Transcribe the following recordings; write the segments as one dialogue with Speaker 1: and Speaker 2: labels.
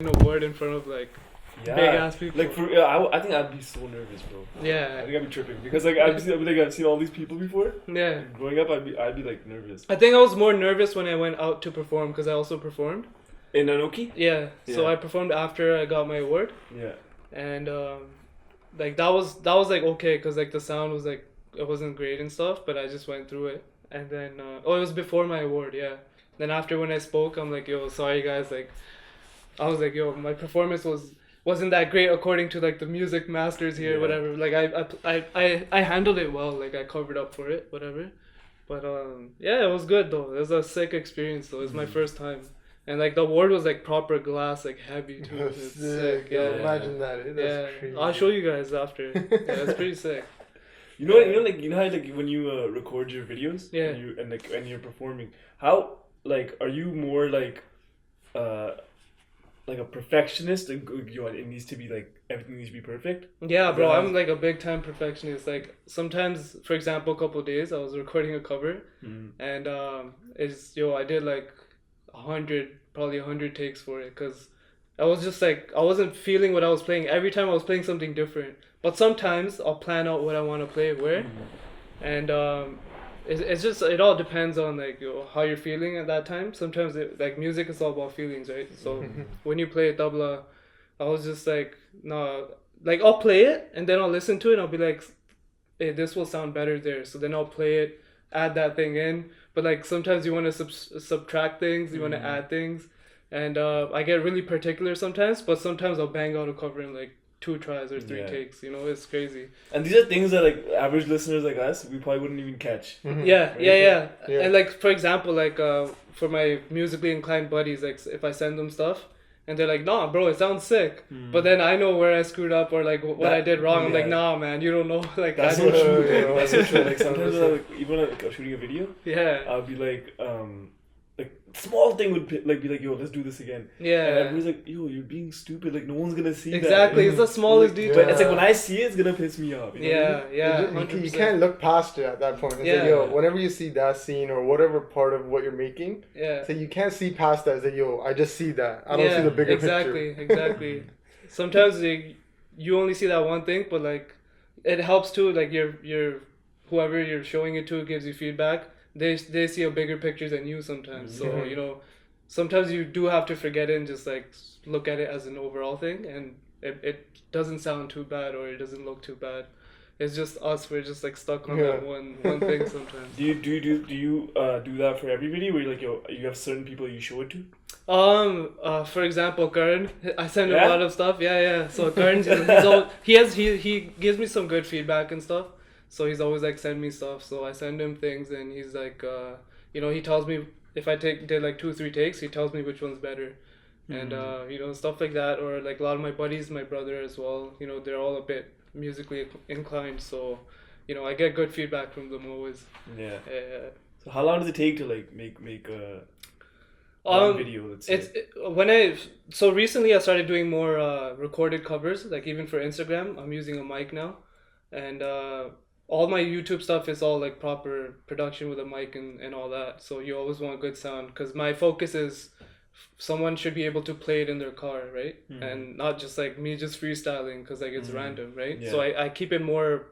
Speaker 1: a word in front of like big ass people.
Speaker 2: Like I think I'd be so nervous, bro. I
Speaker 1: Yeah.
Speaker 2: think I'd be tripping because like I've seen all these people before.
Speaker 1: Yeah.
Speaker 2: Growing up, I'd be like nervous.
Speaker 1: I think I was more nervous when I went out to perform because I also performed.
Speaker 2: In Anoki?
Speaker 1: Yeah. So I performed after I got my award.
Speaker 2: Yeah.
Speaker 1: And like that was like okay because like the sound was like it wasn't great and stuff, but I just went through it. And then it was before my award, yeah. Then after when I spoke, I'm like, yo, sorry guys, like I was like, yo, my performance wasn't that great according to like the music masters here, whatever. Like I handled it well, like I covered up for it, whatever. But yeah, it was good though. It was a sick experience though. It was my first time. And like the award was like proper glass, like heavy too. It's sick. Yeah.
Speaker 3: Imagine that. That's crazy.
Speaker 1: I'll show you guys after. Yeah, it's pretty sick.
Speaker 2: You know how like when you record your videos, and you're performing, how like are you more like a perfectionist and it needs to be like everything needs to be perfect?
Speaker 1: Yeah, bro, I'm like a big time perfectionist. Like sometimes, for example, a couple of days I was recording a cover, and I did like 100 takes for it because I was just like I wasn't feeling what I was playing. Every time I was playing something different. But sometimes I'll plan out what I want to play where, and it's just it all depends on like how you're feeling at that time. Sometimes like music is all about feelings, right? So when you play tabla, I was just like no, like I'll play it and then I'll listen to it and I'll be like, hey, this will sound better there. So then I'll play it, add that thing in. But like sometimes you want to subtract things, you want to add things, and I get really particular sometimes. But sometimes I'll bang out a cover in like 2 tries or 3 takes. It's crazy.
Speaker 2: And these are things that like average listeners like us, we probably wouldn't even catch.
Speaker 1: Yeah. And like for example, like for my musically inclined buddies, like if I send them stuff and they're like, nah, bro, it sounds sick. But then I know where I screwed up or like what I did wrong. I'm like, nah, man, you don't know. Like
Speaker 2: that's so true. That's so true. Like sometimes even like shooting a video, I'll be like small thing would be like, yo, let's do this again. Yeah. And everybody's like, yo, you're being stupid. Like, no one's gonna see that.
Speaker 1: Exactly. It's the smallest detail.
Speaker 2: But it's like when I see it, it's gonna piss me off. You know what I mean?
Speaker 3: You can't look past it at that point. It's like, yo, whenever you see that scene or whatever part of what you're making, so you can't see past that. It's like, yo, I just see that. I don't see the bigger picture.
Speaker 1: Exactly. Sometimes you only see that one thing, but like it helps too. Like your whoever you're showing it to gives you feedback. They see a bigger picture than you sometimes. So, sometimes you do have to forget it and just like look at it as an overall thing, and it doesn't sound too bad or it doesn't look too bad. It's just us, we're just like stuck on that one thing sometimes.
Speaker 2: Do you do that for every video where you're like, yo, you have certain people you show it to?
Speaker 1: For example, Karan, I send him a lot of stuff. Yeah. So Karan, he gives me some good feedback and stuff. So he's always like send me stuff. So I send him things and he's like, he tells me if I did like 2-3 takes, he tells me which one's better. And, stuff like that. Or like a lot of my buddies, my brother as well, they're all a bit musically inclined. So, I get good feedback from them always.
Speaker 2: Yeah. So how long does it take to like make one video? Let's say?
Speaker 1: So recently I started doing more recorded covers, like even for Instagram. I'm using a mic now. And, all my YouTube stuff is all like proper production with a mic and all that. So you always want good sound because my focus is someone should be able to play it in their car, right? And not just like me just freestyling because like it's random, right? Yeah. So I keep it more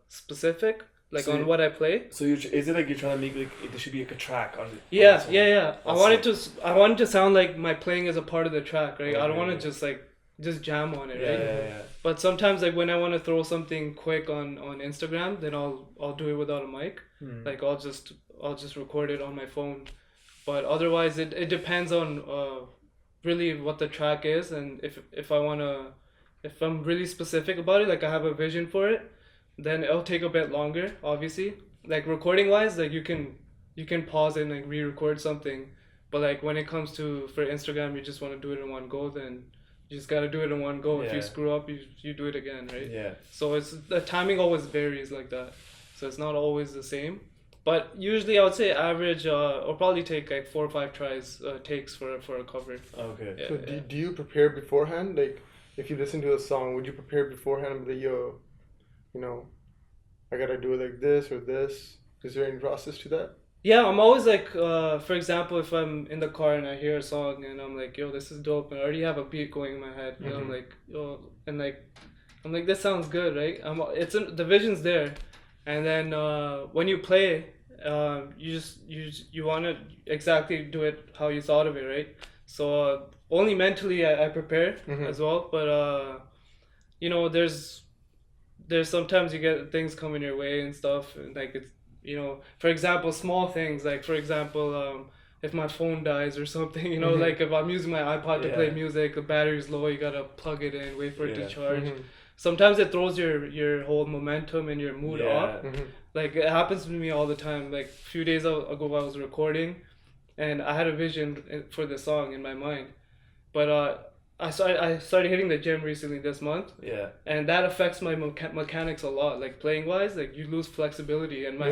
Speaker 1: specific, like on what I play.
Speaker 2: So is it like you're trying to make like there should be like a track on it?
Speaker 1: Yeah. I wanted to sound like my playing is a part of the track, right? I don't want to just jam on it, right?
Speaker 2: Yeah.
Speaker 1: But sometimes like when I want to throw something quick on Instagram, then I'll do it without a mic. Like I'll just record it on my phone. But otherwise it depends on really what the track is, and if I'm really specific about it, like I have a vision for it, then it'll take a bit longer, obviously. Like recording wise, like you can pause it and like re-record something. But like when it comes to for Instagram, you just want to do it in one go, then you just gotta do it in one go. If you screw up, you do it again, right? Yeah. So the timing always varies like that. So it's not always the same. But usually I would say average, I'll probably take like 4 or 5 takes for a cover.
Speaker 2: Okay.
Speaker 3: Yeah, so do you prepare beforehand? Like if you listen to a song, would you prepare beforehand and be like, yo, I gotta do it like this or this? Is there any process to that?
Speaker 1: Yeah, I'm always like, for example, if I'm in the car and I hear a song and I'm like, yo, this is dope, and I already have a beat going in my head, and I'm like, yo, and like, I'm like, this sounds good, right? The vision's there, and then when you play, you want to exactly do it how you thought of it, right? So only mentally I prepare as well, but you know, there's sometimes you get things coming your way and stuff, and like it's, you know, for example, small things, like for example, if my phone dies or something, you know, like if I'm using my iPod to play music, the battery's low, you gotta plug it in, wait for it to charge. Sometimes it throws your whole momentum and your mood off. Like it happens to me all the time. Like a few days ago I was recording and I had a vision for the song in my mind, but I started hitting the gym recently this month. Yeah. And that affects my mechanics a lot. Like playing wise, like you lose flexibility, and my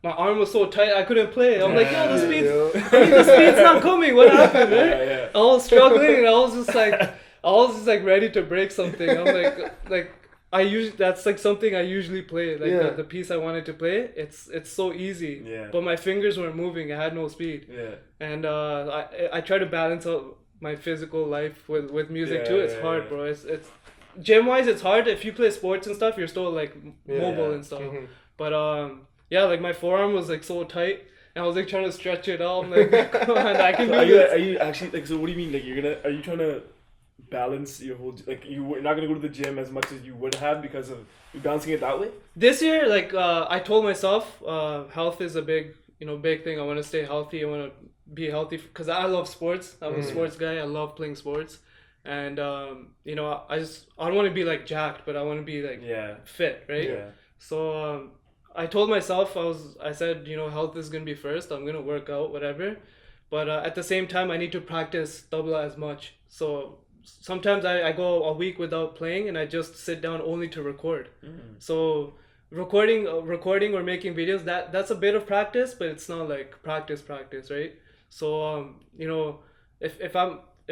Speaker 1: my arm was so tight I couldn't play. I'm like, yo, the speed's not coming. What happened? Right? I was struggling, and I was just like ready to break something. I'm like that's like something I usually play. Like the piece I wanted to play, it's so easy. Yeah. But my fingers weren't moving. I had no speed. Yeah. And I try to balance out my physical life with music too. It's hard, bro. It's gym wise, it's hard. If you play sports and stuff, you're still like mobile and stuff. But like my forearm was like so tight, and I was like trying to stretch it out. I'm like, come on, I can do this.
Speaker 2: Are you actually like? So what do you mean? Like are you trying to balance your whole, like you're not gonna go to the gym as much as you would have because of you balancing it that way?
Speaker 1: This year, like I told myself, health is a big thing. I want to stay healthy. I want to be healthy because I love sports. I'm a sports guy. I love playing sports, and I don't want to be like jacked, but I want to be like fit, right? Yeah. So I told myself I said health is gonna be first. I'm gonna work out whatever, but at the same time I need to practice tabla as much. So sometimes I go a week without playing and I just sit down only to record. So recording or making videos, that's a bit of practice, but it's not like practice, right? So if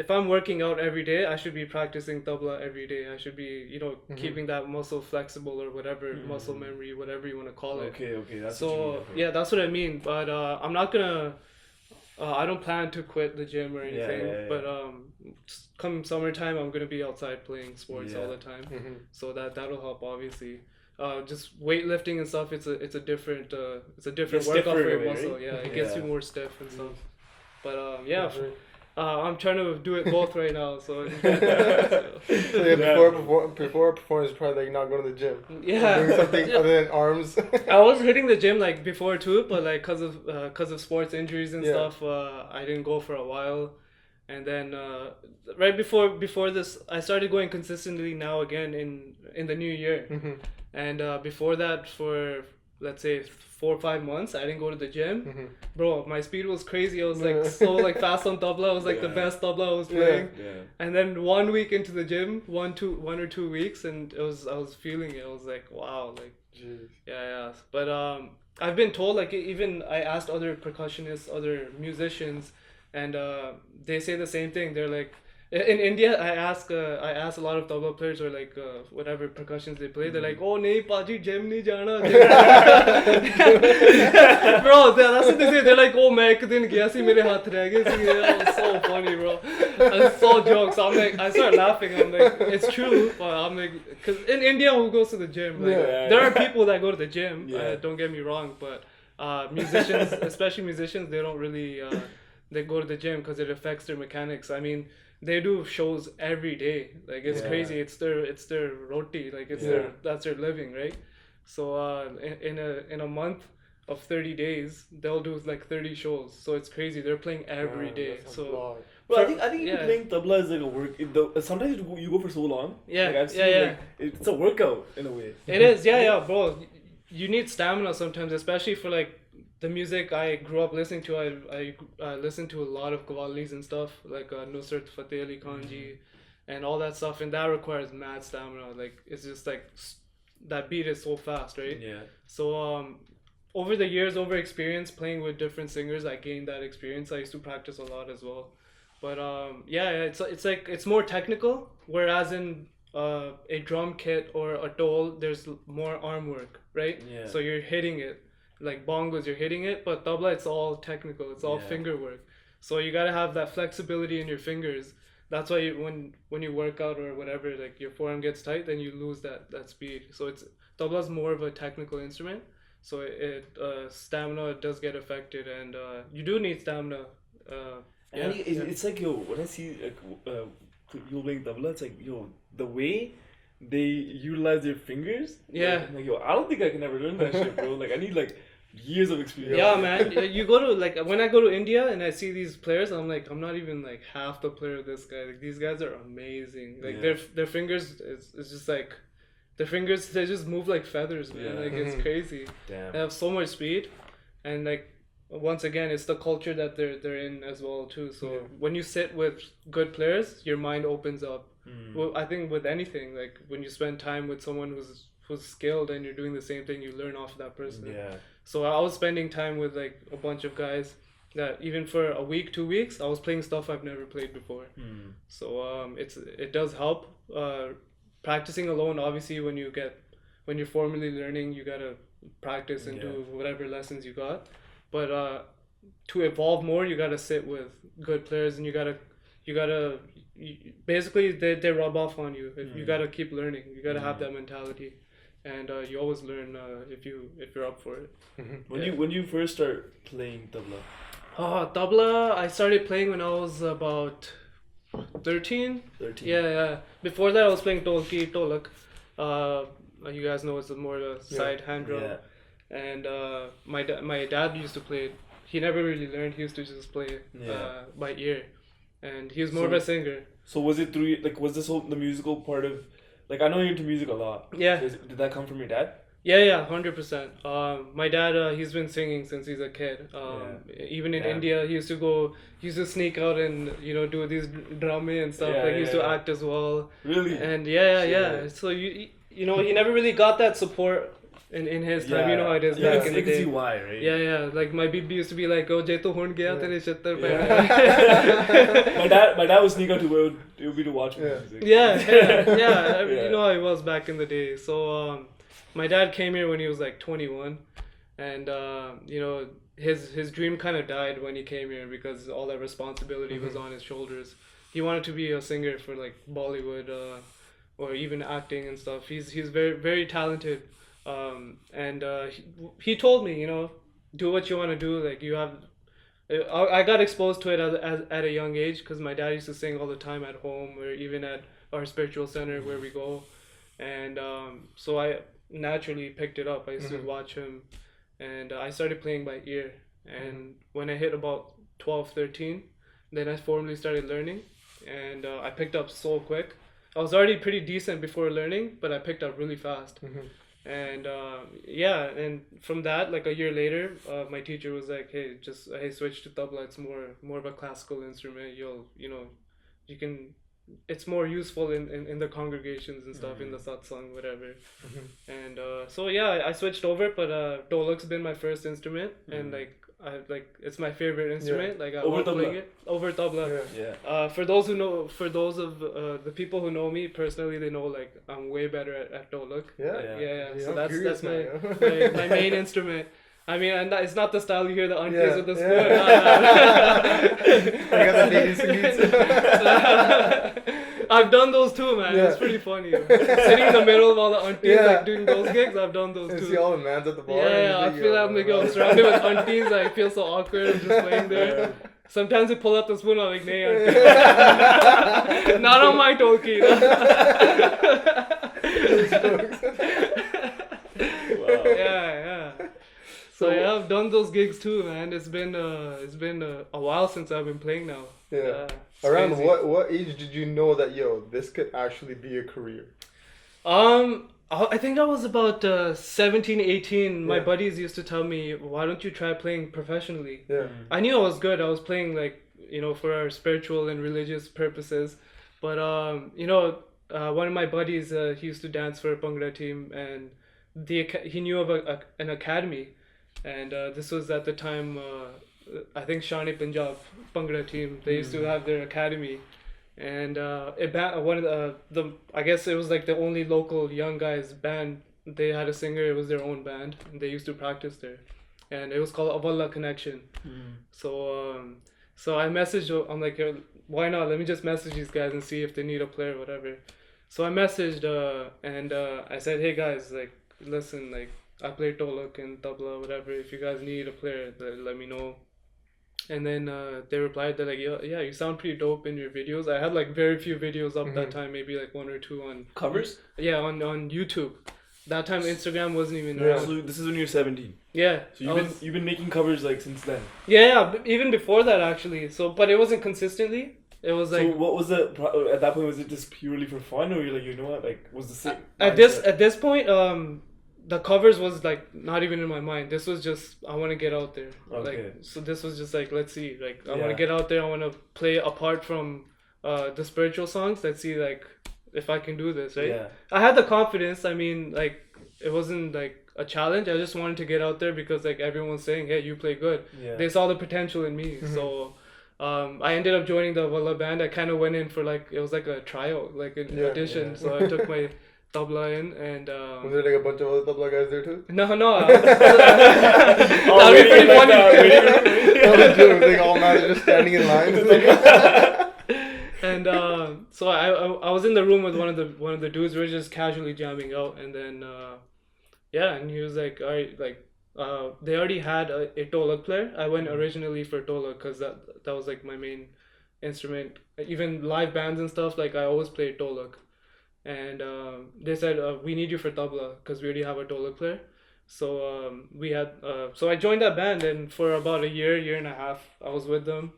Speaker 1: I'm working out every day, I should be practicing tabla every day. I should be keeping that muscle flexible or whatever, muscle memory, whatever you want to call it.
Speaker 2: Okay, that's
Speaker 1: so
Speaker 2: what you mean.
Speaker 1: Yeah, that's what I mean. But I'm not gonna I don't plan to quit the gym or anything, but come summertime I'm gonna be outside playing sports all the time. So that'll help obviously. Just weightlifting and stuff, it's a different workout for your muscle. Right? It gets you more stiff and stuff. But I'm trying to do it both right now. So
Speaker 3: before a performance, probably like not going to the gym.
Speaker 1: Yeah,
Speaker 3: doing something other than arms.
Speaker 1: I was hitting the gym like before too, but like cause of sports injuries and stuff, I didn't go for a while. And then right before this, I started going consistently now again in the new year. And before that, for let's say 4 or 5 months, I didn't go to the gym. Bro, my speed was crazy. I was like so like fast on tabla. I was like the best tabla I was playing. And then 1 week into the gym, 1 or 2 weeks, and I was feeling it. I was like, wow, like jeez. But I've been told, like, even I asked other percussionists, other musicians, and they say the same thing. They're like, in India, I ask a lot of tabla players or like whatever percussions they play. They're like, oh, nahi, Paji, gym nahi jana. Bro, that's what they say. They're like, oh, main ek din gaya si, mere haath reh gaye si. That was so funny, bro. It's so jokes. I'm like, I start laughing. I'm like, it's true. But I'm like, because in India, who goes to the gym? Like, there are people that go to the gym. Don't get me wrong, but musicians, especially musicians, they don't really they go to the gym because it affects their mechanics. I mean, they do shows every day. Like it's crazy. It's their roti. Like that's their living, right? So in a month of 30 days, they'll do like 30 shows. So it's crazy. They're playing every day. So
Speaker 2: I think even playing tabla is like a work. Sometimes you go for so long.
Speaker 1: Yeah,
Speaker 2: like I've seen, like, it's a workout in a way.
Speaker 1: It is. Yeah, bro. You need stamina sometimes, especially for like the music I grew up listening to. I listened to a lot of qawwalis and stuff, like Nusrat Fateh Ali Khan ji and all that stuff, and that requires mad stamina. Like it's just like that beat is so fast, right? Yeah. So over the years, over experience playing with different singers, I gained that experience. I used to practice a lot as well. But it's like it's more technical, whereas in a drum kit or a dole, there's more arm work, right? Yeah. So you're hitting it. like bongos, you're hitting it, but tabla, it's all technical. It's all finger work. So you gotta have that flexibility in your fingers. That's why when you work out or whatever, like your forearm gets tight, then you lose that speed. So tabla's more of a technical instrument. So stamina does get affected, and you do need stamina.
Speaker 2: It's like, yo, when I see like you playing tabla, it's like, yo, the way they utilize their fingers.
Speaker 1: Yeah.
Speaker 2: Like, I'm like, yo, I don't think I can ever learn that shit, bro. Like, I need like years of experience.
Speaker 1: Yeah, man. You go to like when I go to India and I see these players, I'm like, I'm not even like half the player of this guy. Like these guys are amazing. Like their fingers is just like their fingers, they just move like feathers, man. Like it's crazy.
Speaker 2: Damn.
Speaker 1: They have so much speed, and like once again, it's the culture that they're in as well too. So when you sit with good players, your mind opens up. Well, I think with anything, like when you spend time with someone who's skilled and you're doing the same thing, you learn off that person.
Speaker 2: Yeah.
Speaker 1: So I was spending time with like a bunch of guys that even for a week, 2 weeks, I was playing stuff I've never played before. So it does help. Practicing alone, obviously, when you're formally learning, you gotta practice and do whatever lessons you got. But to evolve more, you gotta sit with good players, and you gotta basically they rub off on you. You gotta keep learning. You gotta have that mentality, and you always learn if you're up for it.
Speaker 2: When you first start playing tabla?
Speaker 1: Tabla, I started playing when I was about 13. Yeah. Before that, I was playing tolak. You guys know it's more the side hand drum. Yeah. And my dad used to play it. He never really learned. He used to just play by ear, and he was more of a singer.
Speaker 2: So was it through like was this whole the musical part of like I know you're into music a lot.
Speaker 1: Yeah.
Speaker 2: Did that come from your dad?
Speaker 1: Yeah, 100%. My dad, he's been singing since he's a kid. Even in India, he used to sneak out and do these drumming and stuff. He used to act as well.
Speaker 2: Really?
Speaker 1: And yeah. So he never really got that support in his time. You know how it is back in the day.
Speaker 2: You can see why, right?
Speaker 1: Yeah. Like my BB used to be like, "Oh, jai to hun gaya tere chattar pe."
Speaker 2: My dad would sneak out to where it would be to watch music.
Speaker 1: Yeah. You know how it was back in the day. So my dad came here when he was like 21, and his dream kind of died when he came here because all that responsibility was on his shoulders. He wanted to be a singer for like Bollywood or even acting and stuff. He's very, very talented, and he told me, do what you want to do. Like you have, I got exposed to it at a young age because my dad used to sing all the time at home or even at our spiritual center where we go, and so I naturally picked it up. I used to watch him, and I started playing by ear, and when I hit about 12, 13, then I formally started learning, and I picked up so quick. I was already pretty decent before learning, but I picked up really fast. And and from that, like a year later, my teacher was like, hey, switch to tabla. It's more of a classical instrument. You can, it's more useful in the congregations and stuff, in the satsang, whatever. And so I switched over, but dolak's been my first instrument, and it's my favorite instrument. Like I love playing it over tabla. For those of the people who know me personally, they know like I'm way better at dolak. So that's my main instrument. I mean, and it's not the style you hear the aunties with the spoon. I got that I've done those too, man. It's pretty funny. Sitting in the middle of all the aunties, like doing those gigs, I've done those too.
Speaker 3: See all the mans at the bar.
Speaker 1: I feel like I'm surrounded with aunties. I feel so awkward. I'm just playing there. Sometimes they pull out the spoon. I'm like, nay, auntie. Not on my talkie. Yeah. So I've done those gigs too, man. It's been a while since I've been playing now.
Speaker 3: Around what age did you know that this could actually be a career?
Speaker 1: I think I was about 17, 18. My buddies used to tell me, why don't you try playing professionally? I knew I was good. I was playing for our spiritual and religious purposes. But one of my buddies, he used to dance for a Bhangra team, and he knew of an academy. And this was at the time, I think Shani Punjab Bhangra team. They used to have their academy, and one of the I guess it was like the only local young guys band. They had a singer. It was their own band, and they used to practice there. and it was called Avalla Connection. So I messaged. I'm like, why not? Let me just message these guys and see if they need a player or whatever. So I messaged and I said, hey guys, like, listen, like, I play Tolok and Tabla, whatever. If you guys need a player, let me know. And then they replied, they're like, yeah, you sound pretty dope in your videos. I had like very few videos up that time, maybe like 1 or 2 on
Speaker 2: covers.
Speaker 1: Yeah, on YouTube. That time Instagram wasn't even around.
Speaker 2: So this is when you're 17.
Speaker 1: Yeah.
Speaker 2: So you've been making covers like since then.
Speaker 1: Yeah, even before that actually. So, but it wasn't consistently. It was like.
Speaker 2: So what was at that point? Was it just purely for fun, or you're like, you know what, like, was the same?
Speaker 1: At this point, the covers was like not even in my mind. This was just, I want to get out there.
Speaker 2: Okay.
Speaker 1: Like, so this was just like, let's see, like, I want to get out there. I want to play apart from the spiritual songs. Let's see, like, if I can do this, right?
Speaker 2: Yeah.
Speaker 1: I had the confidence. I mean, like, it wasn't like a challenge. I just wanted to get out there because like everyone's saying, hey, you play good.
Speaker 2: Yeah.
Speaker 1: They saw the potential in me. So I ended up joining the Walla band. I kind of went in for like, it was like a tryout, like an audition. Yeah. So I took my tabla in and
Speaker 3: was there like a bunch of other tabla guys there too?
Speaker 1: No. That'd be pretty funny.
Speaker 3: Like all mad just standing in line.
Speaker 1: And so I was in the room with one of the dudes. We were just casually jamming out, and then and he was like, all right, like they already had a Tolok player. I went originally for Tolok because that was like my main instrument. Even live bands and stuff, like I always played Tolok. And they said, we need you for tabla because we already have a Tolok player. So so I joined that band, and for about a year and a half, I was with them.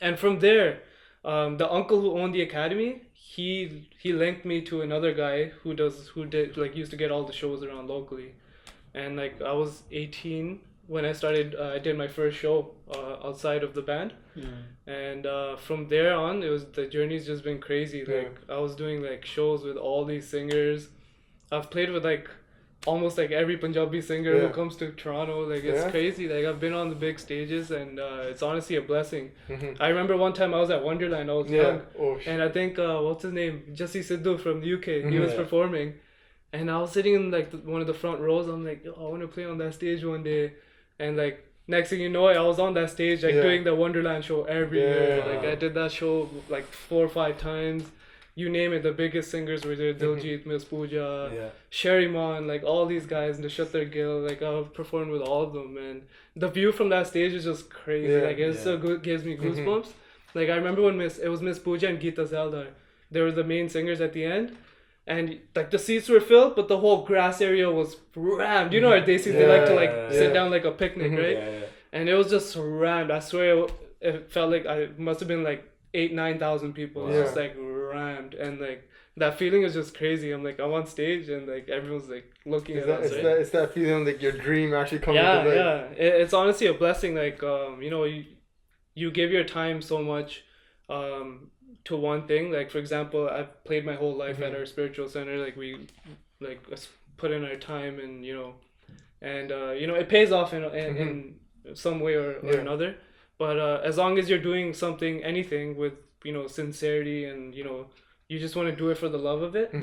Speaker 1: And from there, the uncle who owned the academy, he linked me to another guy who did like used to get all the shows around locally. And like I was 18 when I started, I did my first show outside of the band. And from there on, the journey's just been crazy. Like I was doing like shows with all these singers. I've played with like almost like every Punjabi singer who comes to Toronto. Like it's crazy. Like I've been on the big stages, and it's honestly a blessing. I remember one time I was at Wonderland. I was young, and I think what's his name, Jesse Sidhu from the UK. He was performing, and I was sitting in like one of the front rows. I'm like, I want to play on that stage one day, and like next thing you know, I was on that stage like doing the Wonderland show every year. Like I did that show like 4 or 5 times. You name it, the biggest singers were there. Diljit, Miss Pooja, Sherry Man, like all these guys, Nishatar Gill. Like I've performed with all of them, and the view from that stage is just crazy. Like it still gives me goosebumps. Like I remember when it was Miss Pooja and Geeta Zeldar. They were the main singers at the end, and like the seats were filled, but the whole grass area was rammed. You know at Desi they like to like sit down like a picnic, right? And it was just rammed. I swear it felt like I must have been like 8,000-9,000 people. It's just like rammed, and like that feeling is just crazy. I'm like, I'm on stage and like everyone's like looking at us.
Speaker 3: It's that feeling like your dream actually coming to life.
Speaker 1: It's honestly a blessing. Like you know, you give your time so much to one thing. Like for example, I've played my whole life at our spiritual center. Like we like put in our time, and you know, and you know, it pays off in some way or another. But as long as you're doing something, anything with, you know, sincerity, and, you know, you just want to do it for the love of it,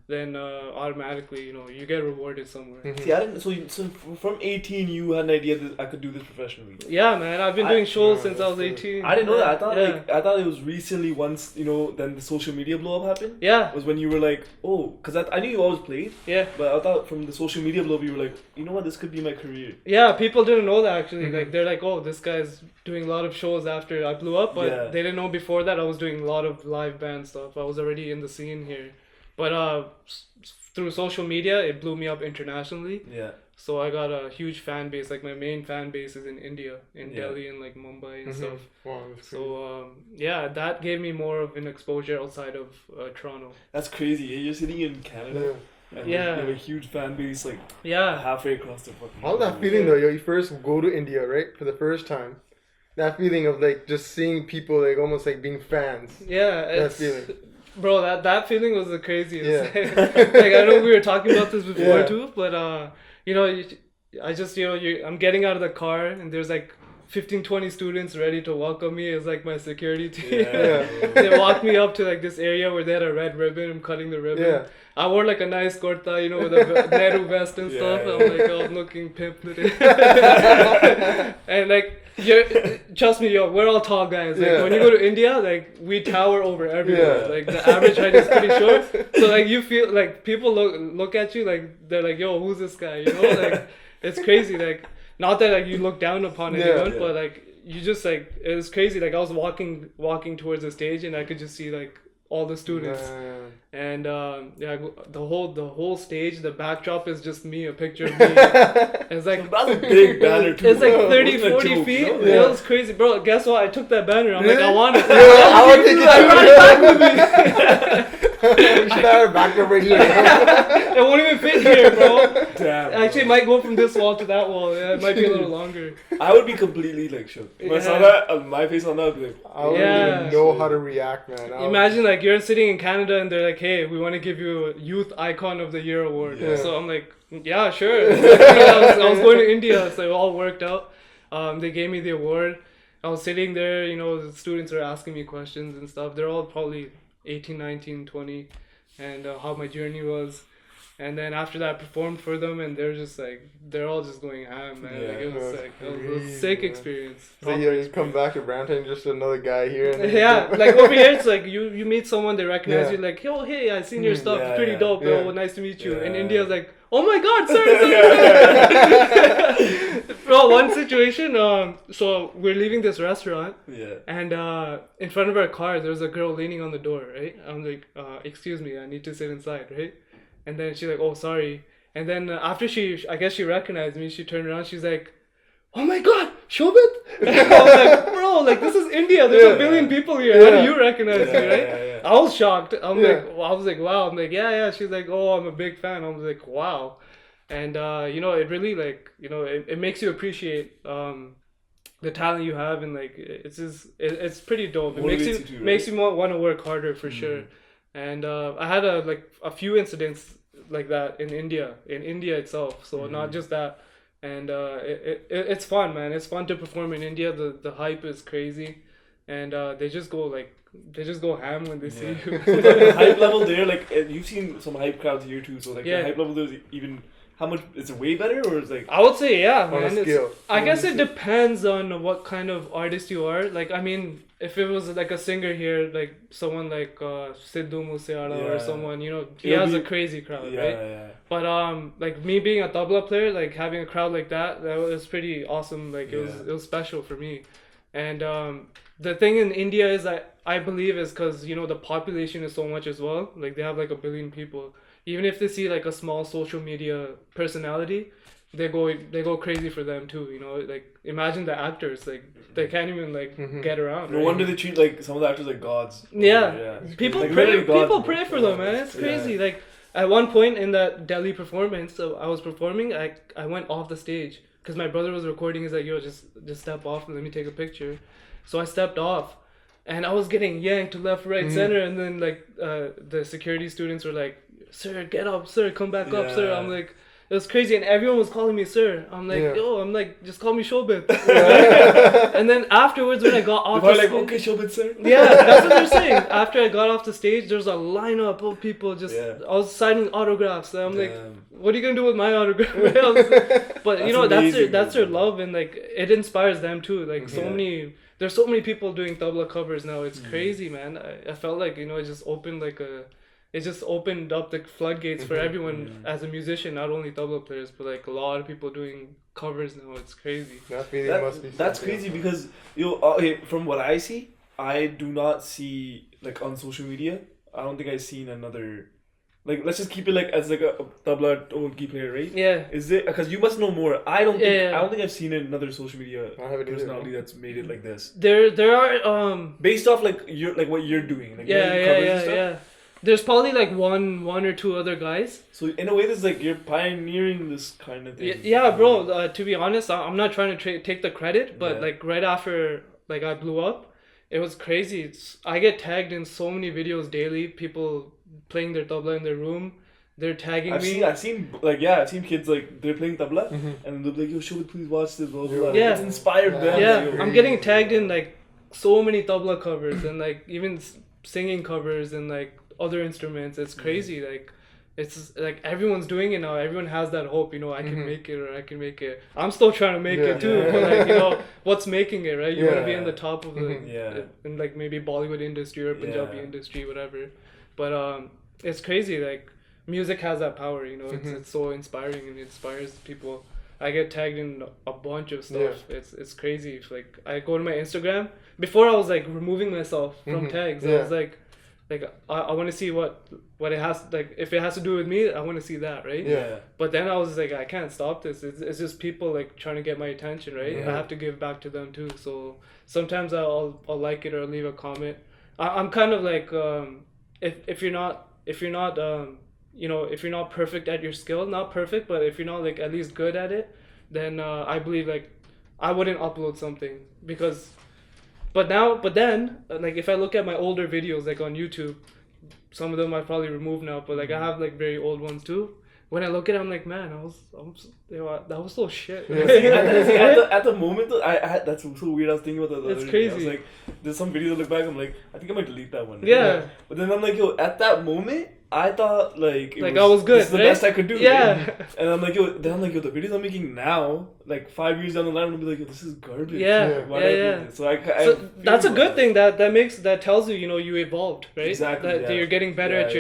Speaker 1: then automatically, you know, you get rewarded somewhere.
Speaker 2: See, so from 18, you had an idea that I could do this professionally.
Speaker 1: Yeah, man. I've been doing shows since I was 18.
Speaker 2: I didn't know that. I thought it was recently, once, you know, then the social media blow up happened.
Speaker 1: Yeah.
Speaker 2: Was when you were like, oh, because I knew you always played.
Speaker 1: Yeah.
Speaker 2: But I thought from the social media blow up, you were like, you know what, this could be my career.
Speaker 1: Yeah, people didn't know that actually. Like, they're like, oh, this guy's doing a lot of shows after I blew up. But they didn't know before that I was doing a lot of live band stuff. I was already in the scene here. But through social media, it blew me up internationally. Yeah. So I got a huge fan base. Like my main fan base is in India, in Delhi and like Mumbai and stuff.
Speaker 3: Wow, that's crazy.
Speaker 1: So that gave me more of an exposure outside of Toronto.
Speaker 2: That's crazy. You're sitting in Canada. And you have a huge fan base, like halfway across the fucking.
Speaker 3: How's that feeling though? You first go to India, right, for the first time. That feeling of like just seeing people like almost like being fans.
Speaker 1: Yeah,
Speaker 3: that feeling.
Speaker 1: Bro, that feeling was the craziest. Like I know we were talking about this before too, but you know, I just, you know, I'm getting out of the car and there's like 15-20 students ready to welcome me as like my security team. They walked me up to like this area where they had a red ribbon. I'm cutting the ribbon. I wore like a nice kurta, you know, with a Nehru vest and stuff. I'm like, I'm looking pimp today. And like, trust me, we're all tall guys. Like when you go to India, like we tower over everyone. Like the average height is pretty short. So like you feel like people look at you like they're like, yo, who's this guy? You know, like it's crazy. Like not that like you look down upon anyone, but like you just like it was crazy. Like I was walking towards the stage and I could just see like all the students. And the whole stage, the backdrop is just me, a picture of me. It's like
Speaker 2: that's a big banner too.
Speaker 1: It's like 30-40 feet. It was crazy, bro. Guess what? I took that banner. I'm like, I want it.
Speaker 3: I want to take it.
Speaker 1: I brought it back with me.
Speaker 3: We should have a backdrop right here.
Speaker 1: It won't even fit here, bro.
Speaker 2: Damn.
Speaker 1: Actually, it might go from this wall to that wall. Yeah, it might be a little longer.
Speaker 2: I would be completely like shook. When I saw that, my face on that, I'd be like,
Speaker 3: I wouldn't even know how to react, man.
Speaker 1: Imagine like you're sitting in Canada and they're like, hey, we want to give you a Youth Icon of the Year award. So I'm like, yeah, sure. I was going to India, so it all worked out. They gave me the award. I was sitting there, you know, the students were asking me questions and stuff. They're all probably 18, 19, 20, and how my journey was. And then after that, I performed for them, and they're all just going ham, man. Like, it was a sick experience.
Speaker 3: So you come back to Brampton, just another guy here. And
Speaker 1: like over here, it's like you meet someone, they recognize you, like, yo, hey, I seen your stuff, pretty dope, bro. Nice to meet you. In India, it's like, oh my God, sir. Bro, one situation, so we're leaving this restaurant, and in front of our car, there's a girl leaning on the door, right? I'm like, excuse me, I need to sit inside, right? And then she's like, oh, sorry. And then after I guess she recognized me, she turned around, she's like, oh my God, Shobhit? And I was like, bro, like this is India, there's a billion people here, how do you recognize me, right? I was shocked. I was like, wow. I'm like, yeah. She's like, oh, I'm a big fan. I was like, wow. And you know, it really like, you know, it makes you appreciate the talent you have, and like it's pretty dope. It makes you want to work harder for sure. And I had a few incidents like that in India itself. So not just that. And it's fun, man. It's fun to perform in India. The hype is crazy, and they just go ham when they see you.
Speaker 2: The hype level there, like you've seen some hype crowds here too. So like the hype level there's even. How much is it? Way better, or is it like?
Speaker 1: I would say man. I guess it depends on what kind of artist you are. Like, I mean, if it was like a singer here, like someone like Sidhu Moosewala or someone, you know, he has a crazy crowd, right? Yeah. But like me being a tabla player, like having a crowd like that was pretty awesome. Like it was special for me. And the thing in India is I believe is because, you know, the population is so much as well. Like they have like 1 billion people. Even if they see like a small social media personality, they go crazy for them too. You know, like imagine the actors, like they can't even like get around.
Speaker 2: No wonder they treat like some of the actors like gods.
Speaker 1: People pray for them, man. It's crazy. Like at one point in that Delhi performance, so I was performing. I went off the stage because my brother was recording. He's like, yo, just step off and let me take a picture. So I stepped off, and I was getting yanked to left, right, center, and then like the security students were like, sir, get up, sir, come back up, sir. I'm like, it was crazy, and everyone was calling me sir. I'm like, I'm like, just call me Shobhit. And then afterwards, when I got off the stage, like,
Speaker 2: okay, Shobhit, sir.
Speaker 1: Yeah, that's what they're saying. After I got off the stage, there's a lineup of people just, I was signing autographs. And I'm like, what are you gonna do with my autograph? But you know, that's their love, and like it inspires them too. Like there's so many people doing tabla covers now. It's crazy, man. I felt like, you know, it just opened up the floodgates for everyone as a musician, not only tabla players, but like a lot of people doing covers now. It's crazy.
Speaker 2: That's crazy because, you know, from what I see, I do not see like on social media. I don't think I've seen another. Like, let's just keep it like as like a tabla key player, right?
Speaker 1: Yeah.
Speaker 2: Is it because you must know more? I don't think I've seen another social media personality that's made it like this.
Speaker 1: There are
Speaker 2: based off like what you're doing. Like,
Speaker 1: yeah. There's probably like one or two other guys.
Speaker 2: So in a way, this like you're pioneering this kind of thing.
Speaker 1: Yeah, bro. To be honest, I'm not trying to take the credit, but like right after like I blew up, it was crazy. I get tagged in so many videos daily. People playing their tabla in their room. they're tagging me.
Speaker 2: I've seen kids like they're playing tabla and they'll be like, yo, Shobhit, please watch this, blah, blah, blah.
Speaker 1: Yeah.
Speaker 2: It's inspired them.
Speaker 1: Yeah,
Speaker 2: Like,
Speaker 1: I'm getting tagged in like so many tabla covers and like even singing covers and like other instruments. It's crazy. Like it's like everyone's doing it now. Everyone has that hope, I can make it or I can make it. I'm still trying to make it too, but like what's making it, right? You want to be in the top of the in like maybe Bollywood industry or Punjabi industry, whatever. But it's crazy. Like music has that power, It's so inspiring and it inspires people. I get tagged in a bunch of stuff. It's crazy. Like I go to my Instagram. Before I was like removing myself from tags. I was like I want to see what it has, like if it has to do with me, I want to see that, right?
Speaker 2: Yeah.
Speaker 1: But then I was like, I can't stop this. It's just people like trying to get my attention, right?
Speaker 2: Yeah.
Speaker 1: I have to give back to them too. So sometimes I'll like it or leave a comment. I'm kind of like if you're not if you're not perfect at your skill, not perfect, but if you're not like at least good at it, then I believe like I wouldn't upload something because. But then, like if I look at my older videos, like on YouTube, some of them I probably removed now, but like I have like very old ones too. When I look at it, I'm like, man, that was so shit.
Speaker 2: Yeah. At the moment, that's so weird. I was thinking about that.
Speaker 1: It's crazy.
Speaker 2: I was like, there's some video I look back, I'm like, I think I might delete that one.
Speaker 1: Yeah.
Speaker 2: But then I'm like, yo, at that moment, I thought like
Speaker 1: I was good.
Speaker 2: This is the best I could do.
Speaker 1: Yeah.
Speaker 2: Right? And I'm like, yo, the videos I'm making now, like 5 years down the line, I'm gonna be like, yo, this is garbage.
Speaker 1: Yeah.
Speaker 2: Why did I do this? So
Speaker 1: that's a good thing that tells you, you evolved, right?
Speaker 2: Exactly.
Speaker 1: That you're getting better at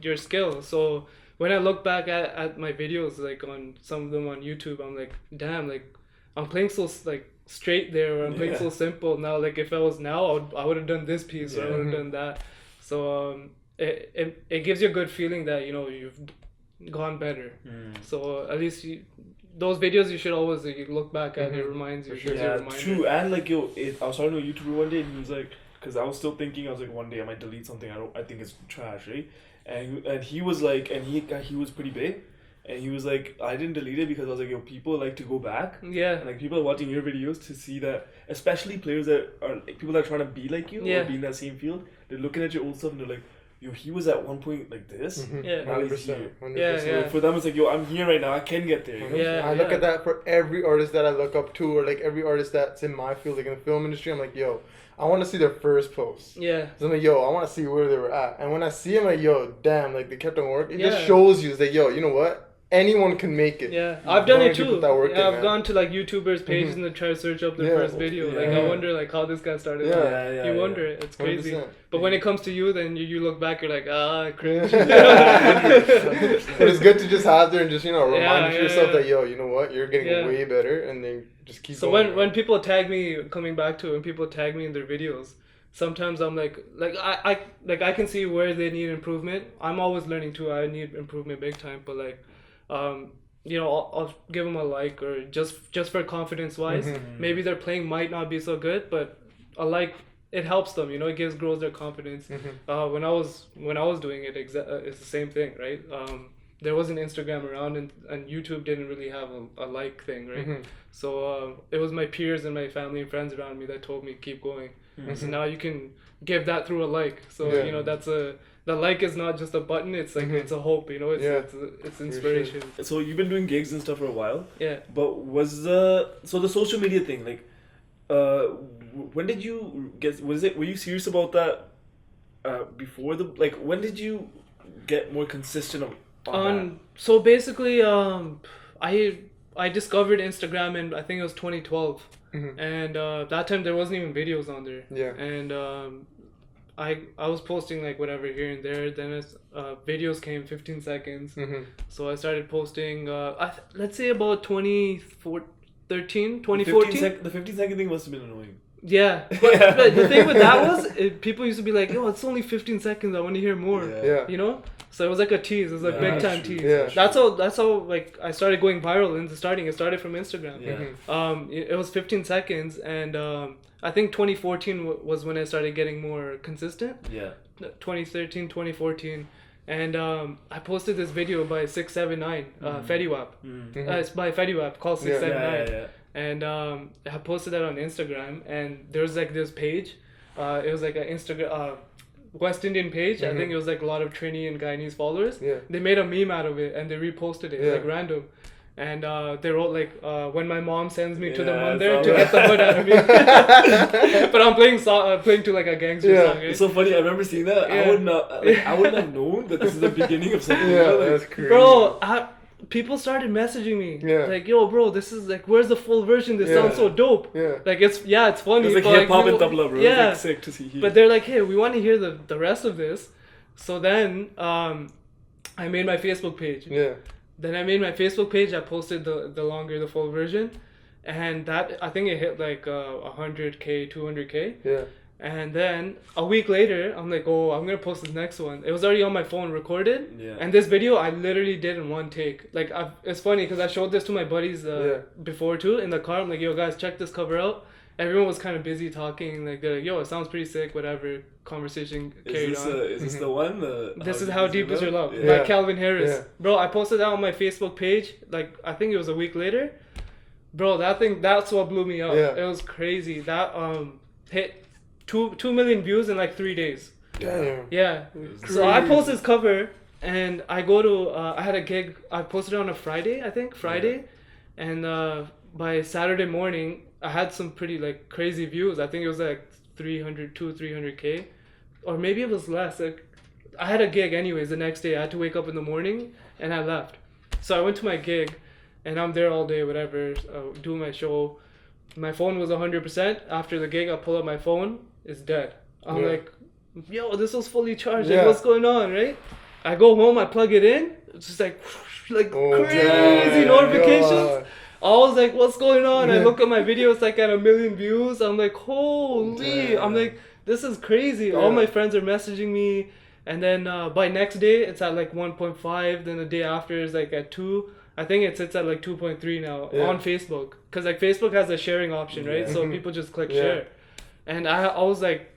Speaker 1: your skill. So when I look back at my videos, like on some of them on YouTube, I'm like, damn, like I'm playing so like straight there, or I'm playing so simple now. Like if I was now, I would have done this piece, or I would have done that. So it gives you a good feeling that you've gone better. So at least those videos you should always look back at. It reminds you.
Speaker 2: Yeah, true. And like I was talking to a YouTuber one day, and he was like, because I was still thinking, I was like, one day I might delete something I think it's trash, right? And he was like, and he was pretty big, and he was like, I didn't delete it because I was like, yo, people like to go back.
Speaker 1: Yeah.
Speaker 2: And like people are watching your videos to see that, especially players that are like, people that are trying to be like you or be in that same field. They're looking at your old stuff and they're like, yo, he was at one point like this.
Speaker 1: Yeah.
Speaker 2: Now he's here.
Speaker 3: 100%.
Speaker 1: Yeah.
Speaker 2: For them, it's like, yo, I'm here right now. I can get there.
Speaker 1: Yeah.
Speaker 3: I look at that for every artist that I look up to, or like every artist that's in my field, like in the film industry. I'm like, yo, I want to see their first post.
Speaker 1: Yeah.
Speaker 3: So I'm like, yo, I want to see where they were at. And when I see them, like, yo, damn, like they kept on working. It just shows you, like, yo, you know what? Anyone can make it.
Speaker 1: Yeah, I've done it too. I've gone to like YouTubers' pages and they try to search up their first video. Like I wonder like how this guy started. You wonder. It's crazy. 100%. But when it comes to you, then you look back, you're like, cringe.
Speaker 3: But it's good to just have there and just remind yourself that you know what, you're getting way better, and then just keep.
Speaker 1: So
Speaker 3: going,
Speaker 1: when people tag me, coming back to it, when people tag me in their videos, sometimes I'm like I can see where they need improvement. I'm always learning too. I need improvement big time, but like. I'll give them a like, or just for confidence wise. Maybe their playing might not be so good, but a like, it helps them. It grows their confidence. When I was doing it, it's the same thing, right? There wasn't Instagram around, and YouTube didn't really have a like thing, right? So it was my peers and my family and friends around me that told me keep going. So now you can give that through a like. So that's the like is not just a button, it's like it's a hope, it's inspiration.
Speaker 2: Sure. So you've been doing gigs and stuff for a while.
Speaker 1: Yeah.
Speaker 2: But was the social media thing, like when did you were you serious about that before when did you get more consistent on that?
Speaker 1: So basically I discovered Instagram in I think it was 2012. And that time there wasn't even videos on there.
Speaker 3: Yeah.
Speaker 1: And I was posting like whatever here and there. Then as videos came 15 seconds. So I started posting let's say about 2014.
Speaker 2: The 15-second thing must have been annoying.
Speaker 1: Yeah, but the thing with that was people used to be like, yo, it's only 15 seconds, I want to hear more. So it was like a tease. It was like big time tease. That's how like I started going viral in the starting. It started from Instagram. It was 15 seconds, and I think 2014 was when I started getting more consistent. 2013, 2014. And I posted this video by 679 Fediwap. It's by Fediwap called 679. And I posted that on Instagram, and there was like this page. It was like an Instagram West Indian page. I think it was like a lot of Trini and Guyanese followers. They made a meme out of it and they reposted it like random. And they wrote like, when my mom sends me to the mandir to get the hood out of me. But I'm playing to like a gangster song. Right?
Speaker 2: It's so funny. I remember seeing that. I wouldn't have known that this is the beginning of something.
Speaker 3: That's crazy.
Speaker 1: Bro, people started messaging me. Like, yo, bro, this is like, where's the full version? This sounds so dope. Like, it's funny.
Speaker 2: It's like hip hop and tabla, bro. It's like sick to see here.
Speaker 1: But they're like, hey, we want to hear the rest of this. So then, I made my Facebook page. Then I made my Facebook page. I posted the full version, and that I think it hit like 100K, 200K. And then a week later, I'm like, oh, I'm gonna post the next one. It was already on my phone, recorded. And this video I literally did in one take. Like, it's funny because I showed this to my buddies before too in the car. I'm like, yo, guys, check this cover out. Everyone was kind of busy talking. Like, they're like, yo, it sounds pretty sick. Whatever. Conversation carried on.
Speaker 2: Is this the one?
Speaker 1: This is How Deep Is Your Love by Calvin Harris. Bro, I posted that on my Facebook page. Like, I think it was a week later. Bro, that's what blew me up. It was crazy. That hit 2 million views in like 3 days.
Speaker 3: Damn.
Speaker 1: So I posted this cover and I go to I had a gig. I posted it on a Friday, I think. And by Saturday morning I had some pretty like crazy views. I think it was like 300K, or maybe it was less. Like, I had a gig anyways the next day. I had to wake up in the morning and I left. So I went to my gig and I'm there all day, whatever, doing my show. My phone was 100%. After the gig, I pull up my phone, it's dead. I'm like, yo, this was fully charged. Like, what's going on, right? I go home, I plug it in. It's just like crazy notifications. God. I was like, what's going on? I look at my video, it's like at 1 million views. I'm like, holy. I'm like, this is crazy. All my friends are messaging me. And then by next day, it's at like 1.5. Then the day after is like at 2. I think it sits at like 2.3 now on Facebook. Because like Facebook has a sharing option, right? So people just click share. And I was like,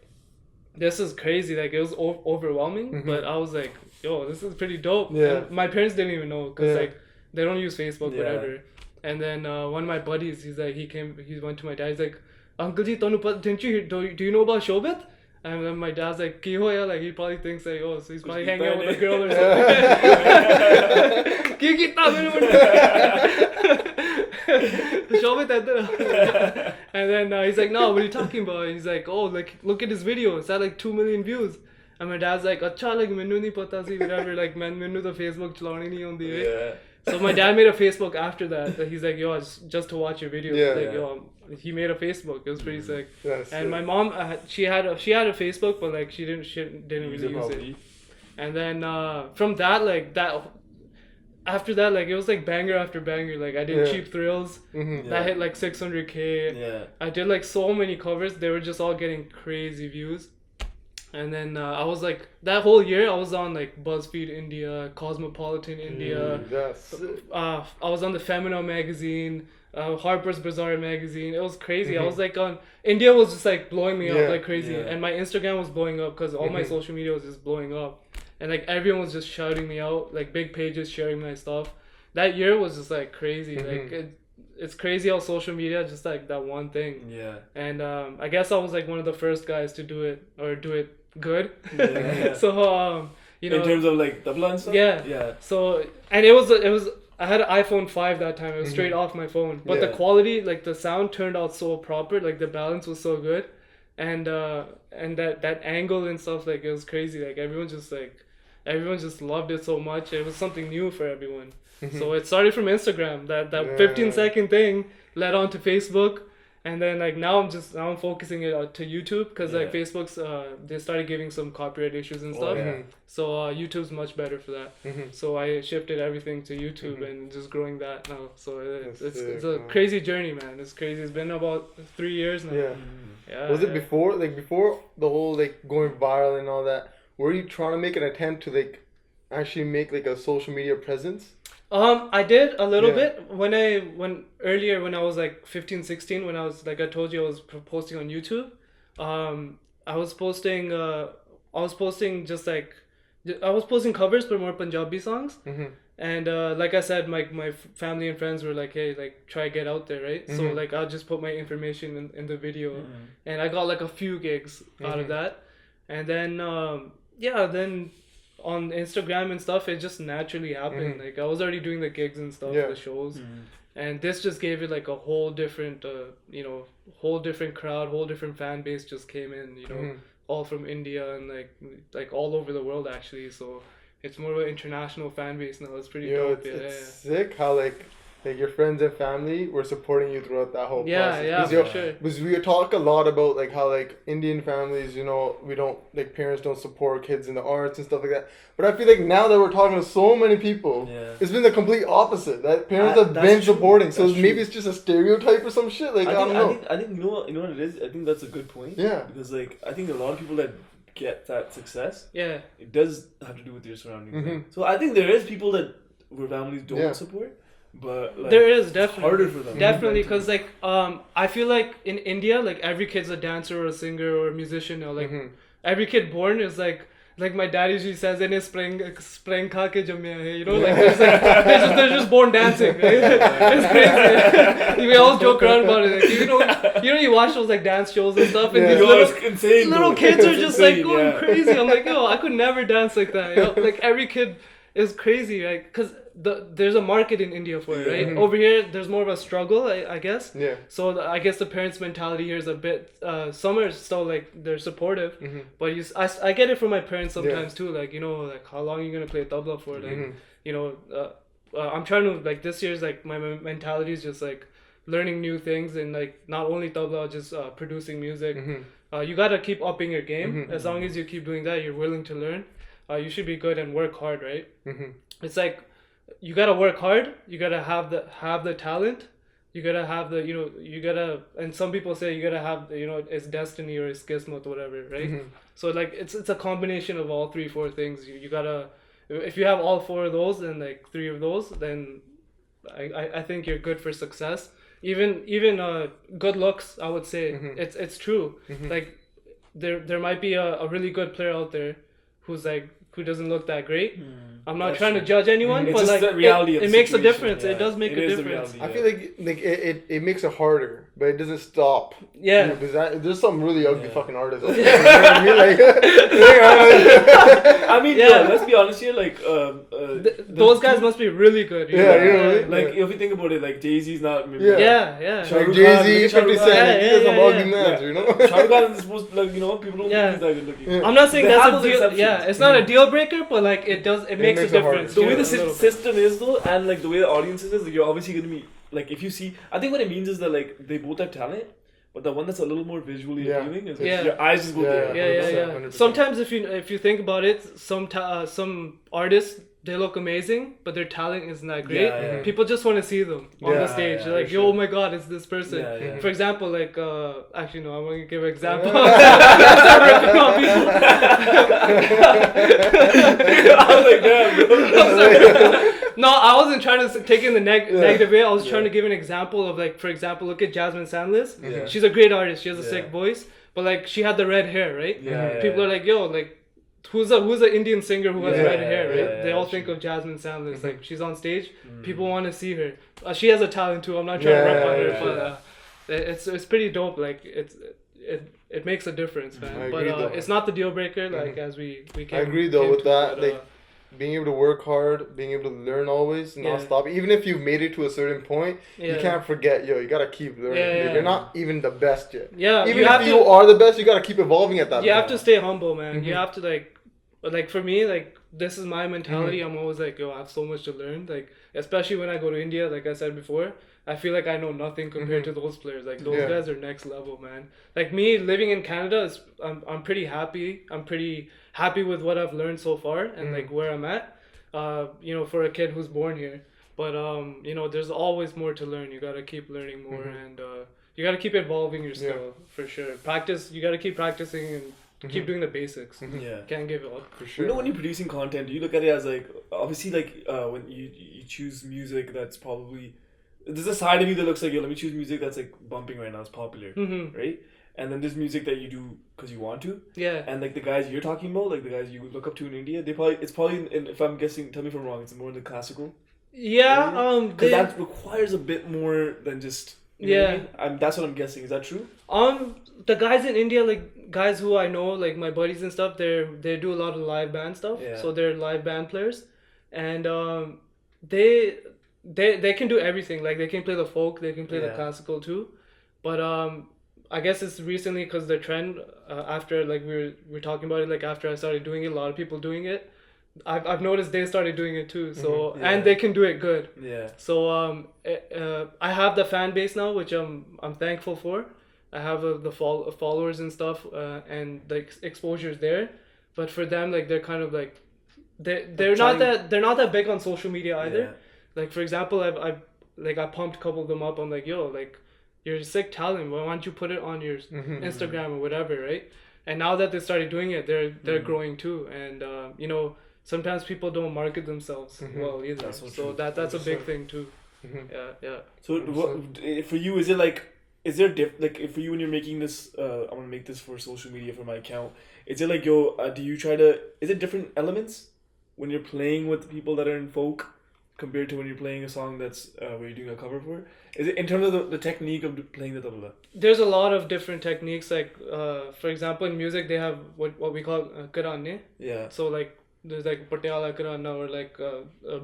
Speaker 1: this is crazy. Like, it was overwhelming. But I was like, yo, this is pretty dope. And my parents didn't even know because like they don't use Facebook, whatever. And then one of my buddies, he went to my dad. He's like, Uncle Ji, do you know about Shobhit? And then my dad's like, ki hoya? Like, he probably thinks like, oh, so he's probably hanging out with a girl or something. Shobhit. And then he's like, no, what are you talking about? And he's like, oh, like, look at his video. It's at like 2 million views. And my dad's like, acha, like, mainu nahi pata si, whatever. Like, mainu to Facebook chalani nahi aunਦੀ. So my dad made a Facebook after that. He's like, yo, just to watch your videos. Yo, he made a Facebook. It was pretty sick. And my mom, she had a Facebook, but like she didn't really use it. And then from that, like after that, like it was like banger after banger. Like I did Cheap Thrills. That hit like 600K. I did like so many covers. They were just all getting crazy views. And then I was like, that whole year I was on like BuzzFeed India, Cosmopolitan India. I was on the Femina magazine, Harper's Bazaar magazine. It was crazy. I was like India was just like blowing me up like crazy. And my Instagram was blowing up because all my social media was just blowing up. And like everyone was just shouting me out, like big pages sharing my stuff. That year was just like crazy. Like it's crazy how social media just like that one thing. And I guess I was like one of the first guys to do it good. So you know,
Speaker 2: in terms of like tabla and stuff.
Speaker 1: So and it was I had an iPhone 5 that time. It was straight off my phone, but the quality, like the sound turned out so proper, like the balance was so good, and that angle and stuff, like it was crazy. Like everyone just loved it so much. It was something new for everyone. So it started from Instagram. That 15-second thing led on to Facebook. And then like now I'm focusing it to YouTube because like Facebook's they started giving some copyright issues and stuff. So YouTube's much better for that. So I shifted everything to YouTube and just growing that now. So it's a crazy journey, man. It's crazy. It's been about 3 years now.
Speaker 3: Was it before the whole like going viral and all that? Were you trying to make an attempt to like actually make like a social media presence?
Speaker 1: I did a little bit when I was like 15, 16, when I was like I told you I was posting on YouTube. I was posting covers for more Punjabi songs. And like I said, my family and friends were like, hey, like try get out there, right? So like I'll just put my information in the video. And I got like a few gigs out of that. And then then on Instagram and stuff, it just naturally happened. Like I was already doing the gigs and stuff, the shows, and this just gave it like a whole different whole different crowd, whole different fan base just came in, all from India and like all over the world actually. So it's more of an international fan base now. It's pretty dope.
Speaker 3: It's sick how like your friends and family were supporting you throughout that whole process.
Speaker 1: For sure.
Speaker 3: Because we talk a lot about like how like Indian families, we don't, like, parents don't support kids in the arts and stuff like that. But I feel like now that we're talking to so many people, it's been the complete opposite. That parents have been supporting. So maybe it's just a stereotype or some shit. Like I don't know.
Speaker 2: I think you know what it is. I think that's a good point.
Speaker 3: Yeah.
Speaker 2: Because like I think a lot of people that get that success, it does have to do with your surroundings. So I think there is people that where families don't support. But like,
Speaker 1: there is definitely
Speaker 2: harder for them.
Speaker 1: Definitely, because like I feel like in India, like every kid's a dancer or a singer or a musician now. Like every kid born is like my dad usually says, "In his spring kha ke jamme hai," like they're just born dancing. Right? It's crazy. We all joke around about it. Like, you watch those like dance shows and stuff, and these little kids are just like going crazy. I'm like, I could never dance like that. Like every kid is crazy, right? Because there's a market in India for it, right? Over here, there's more of a struggle, I guess.
Speaker 3: Yeah.
Speaker 1: So I guess the parents' mentality here is a bit. Some are still like they're supportive, but I get it from my parents sometimes too. Like like how long are you gonna play tabla for? Like I'm trying to like this year's like my mentality is just like learning new things and like not only tabla, just producing music. You gotta keep upping your game. As long as you keep doing that, you're willing to learn. You should be good and work hard, right? It's like you gotta work hard. You gotta have the talent. You gotta have the you gotta, and some people say you gotta have it's destiny or it's kismet or whatever, right? So like it's a combination of all 3-4 things. You gotta, if you have all 4 of those and like 3 of those, then I think you're good for success. Even good looks, I would say it's true. Like there might be a really good player out there who doesn't look that great. I'm not trying to judge anyone, but like it makes a difference. Yeah. It does make a difference.
Speaker 3: I feel like it makes it harder, but it doesn't stop.
Speaker 1: Yeah.
Speaker 3: Because there's some really ugly fucking artists out there.
Speaker 2: Let's be honest here. Like
Speaker 1: those guys must be really good.
Speaker 2: Like if you think about it, like Jay-Z's not.
Speaker 1: Yeah.
Speaker 3: Like Jay-Z, 50 Cent, he has some ugly men,
Speaker 2: Shah Rukh Khan is supposed to, like, people don't think he's that good looking.
Speaker 1: I'm not saying that's a deal. Yeah, it's not a deal breaker, but like it makes a difference.
Speaker 2: The way the system is though, and like the way the audience is, like, you're obviously gonna be like, if you see, I think what it means is that like they both have talent, but the one that's a little more visually appealing is like your eyes just go there.
Speaker 1: Yeah. Sometimes if you think about it, some artists, they look amazing, but their talent isn't that great. People just want to see them on the stage. They're like, oh my god, it's this person. For example, like, actually no, I'm going to give an example. No, I wasn't trying to take it in the negative way. I was trying to give an example of, like, for example, look at Jasmine Sandless. She's a great artist. She has a sick voice, but like she had the red hair, right? People are like, yo, like, who's an Indian singer who has red hair, right? They all think of Jasmine Sandless. Like, she's on stage, people want to see her. She has a talent too. I'm not trying to rap on her, but it's pretty dope. Like it makes a difference, man. But it's not the deal breaker. Like as we came.
Speaker 3: I agree though with that. Like being able to work hard, being able to learn always, not stop. Even if you've made it to a certain point, you can't forget. You gotta keep learning. You're not even the best yet.
Speaker 1: Yeah,
Speaker 3: even if you are the best, you gotta keep evolving at that point.
Speaker 1: You have to stay humble, man. You have to like for me, like this is my mentality. I'm always like, I have so much to learn. Like especially when I go to India, like I said before, I feel like I know nothing compared to those players. Like those guys are next level, man. Like me living in Canada, I'm pretty happy. I'm pretty happy with what I've learned so far and like where I'm at. For a kid who's born here. But there's always more to learn. You gotta keep learning more and you gotta keep evolving your skill for sure. Practice. You gotta keep practicing and keep doing the basics. Can't give it up.
Speaker 3: For sure.
Speaker 2: When you're producing content, do you look at it as like, obviously like when you choose music that's probably, there's a side of you that looks like, let me choose music that's like bumping right now, it's popular, right? And then there's music that you do because you want to.
Speaker 1: Yeah.
Speaker 2: And like the guys you're talking about, like the guys you look up to in India, it's probably if I'm guessing, tell me if I'm wrong, it's more in the classical.
Speaker 1: Yeah.
Speaker 2: Because that requires a bit more than just You know what I mean? That's what I'm guessing. Is that true?
Speaker 1: The guys in India, like guys who I know, like my buddies and stuff, they do a lot of live band stuff.
Speaker 2: Yeah.
Speaker 1: So they're live band players, and they can do everything. Like they can play the folk, they can play the classical too, but I guess it's recently because the trend after like we're talking about it, like after I started doing it, a lot of people doing it. I've noticed they started doing it too. So and they can do it good.
Speaker 2: Yeah.
Speaker 1: So I have the fan base now, which I'm thankful for. I have the followers and stuff, and the exposure's there. But for them, like they're kind of like they're not that big on social media either.
Speaker 2: Yeah.
Speaker 1: Like for example, I pumped a couple of them up. I'm like, yo, like you're a sick talent. Why don't you put it on your Instagram or whatever, right? And now that they started doing it, they're growing too. And you know, sometimes people don't market themselves well either. So that's a big thing too. Yeah.
Speaker 2: So for you, is it like? Is there like for you when you're making this? I'm gonna make this for social media for my account. Is it like do you try to? Is it different elements when you're playing with people that are in folk compared to when you're playing a song that's where you're doing a cover for? Is it in terms of the technique of playing the tabla?
Speaker 1: There's a lot of different techniques. Like for example, in music they have what we call karane.
Speaker 2: Yeah.
Speaker 1: So like there's like Patiala karana or like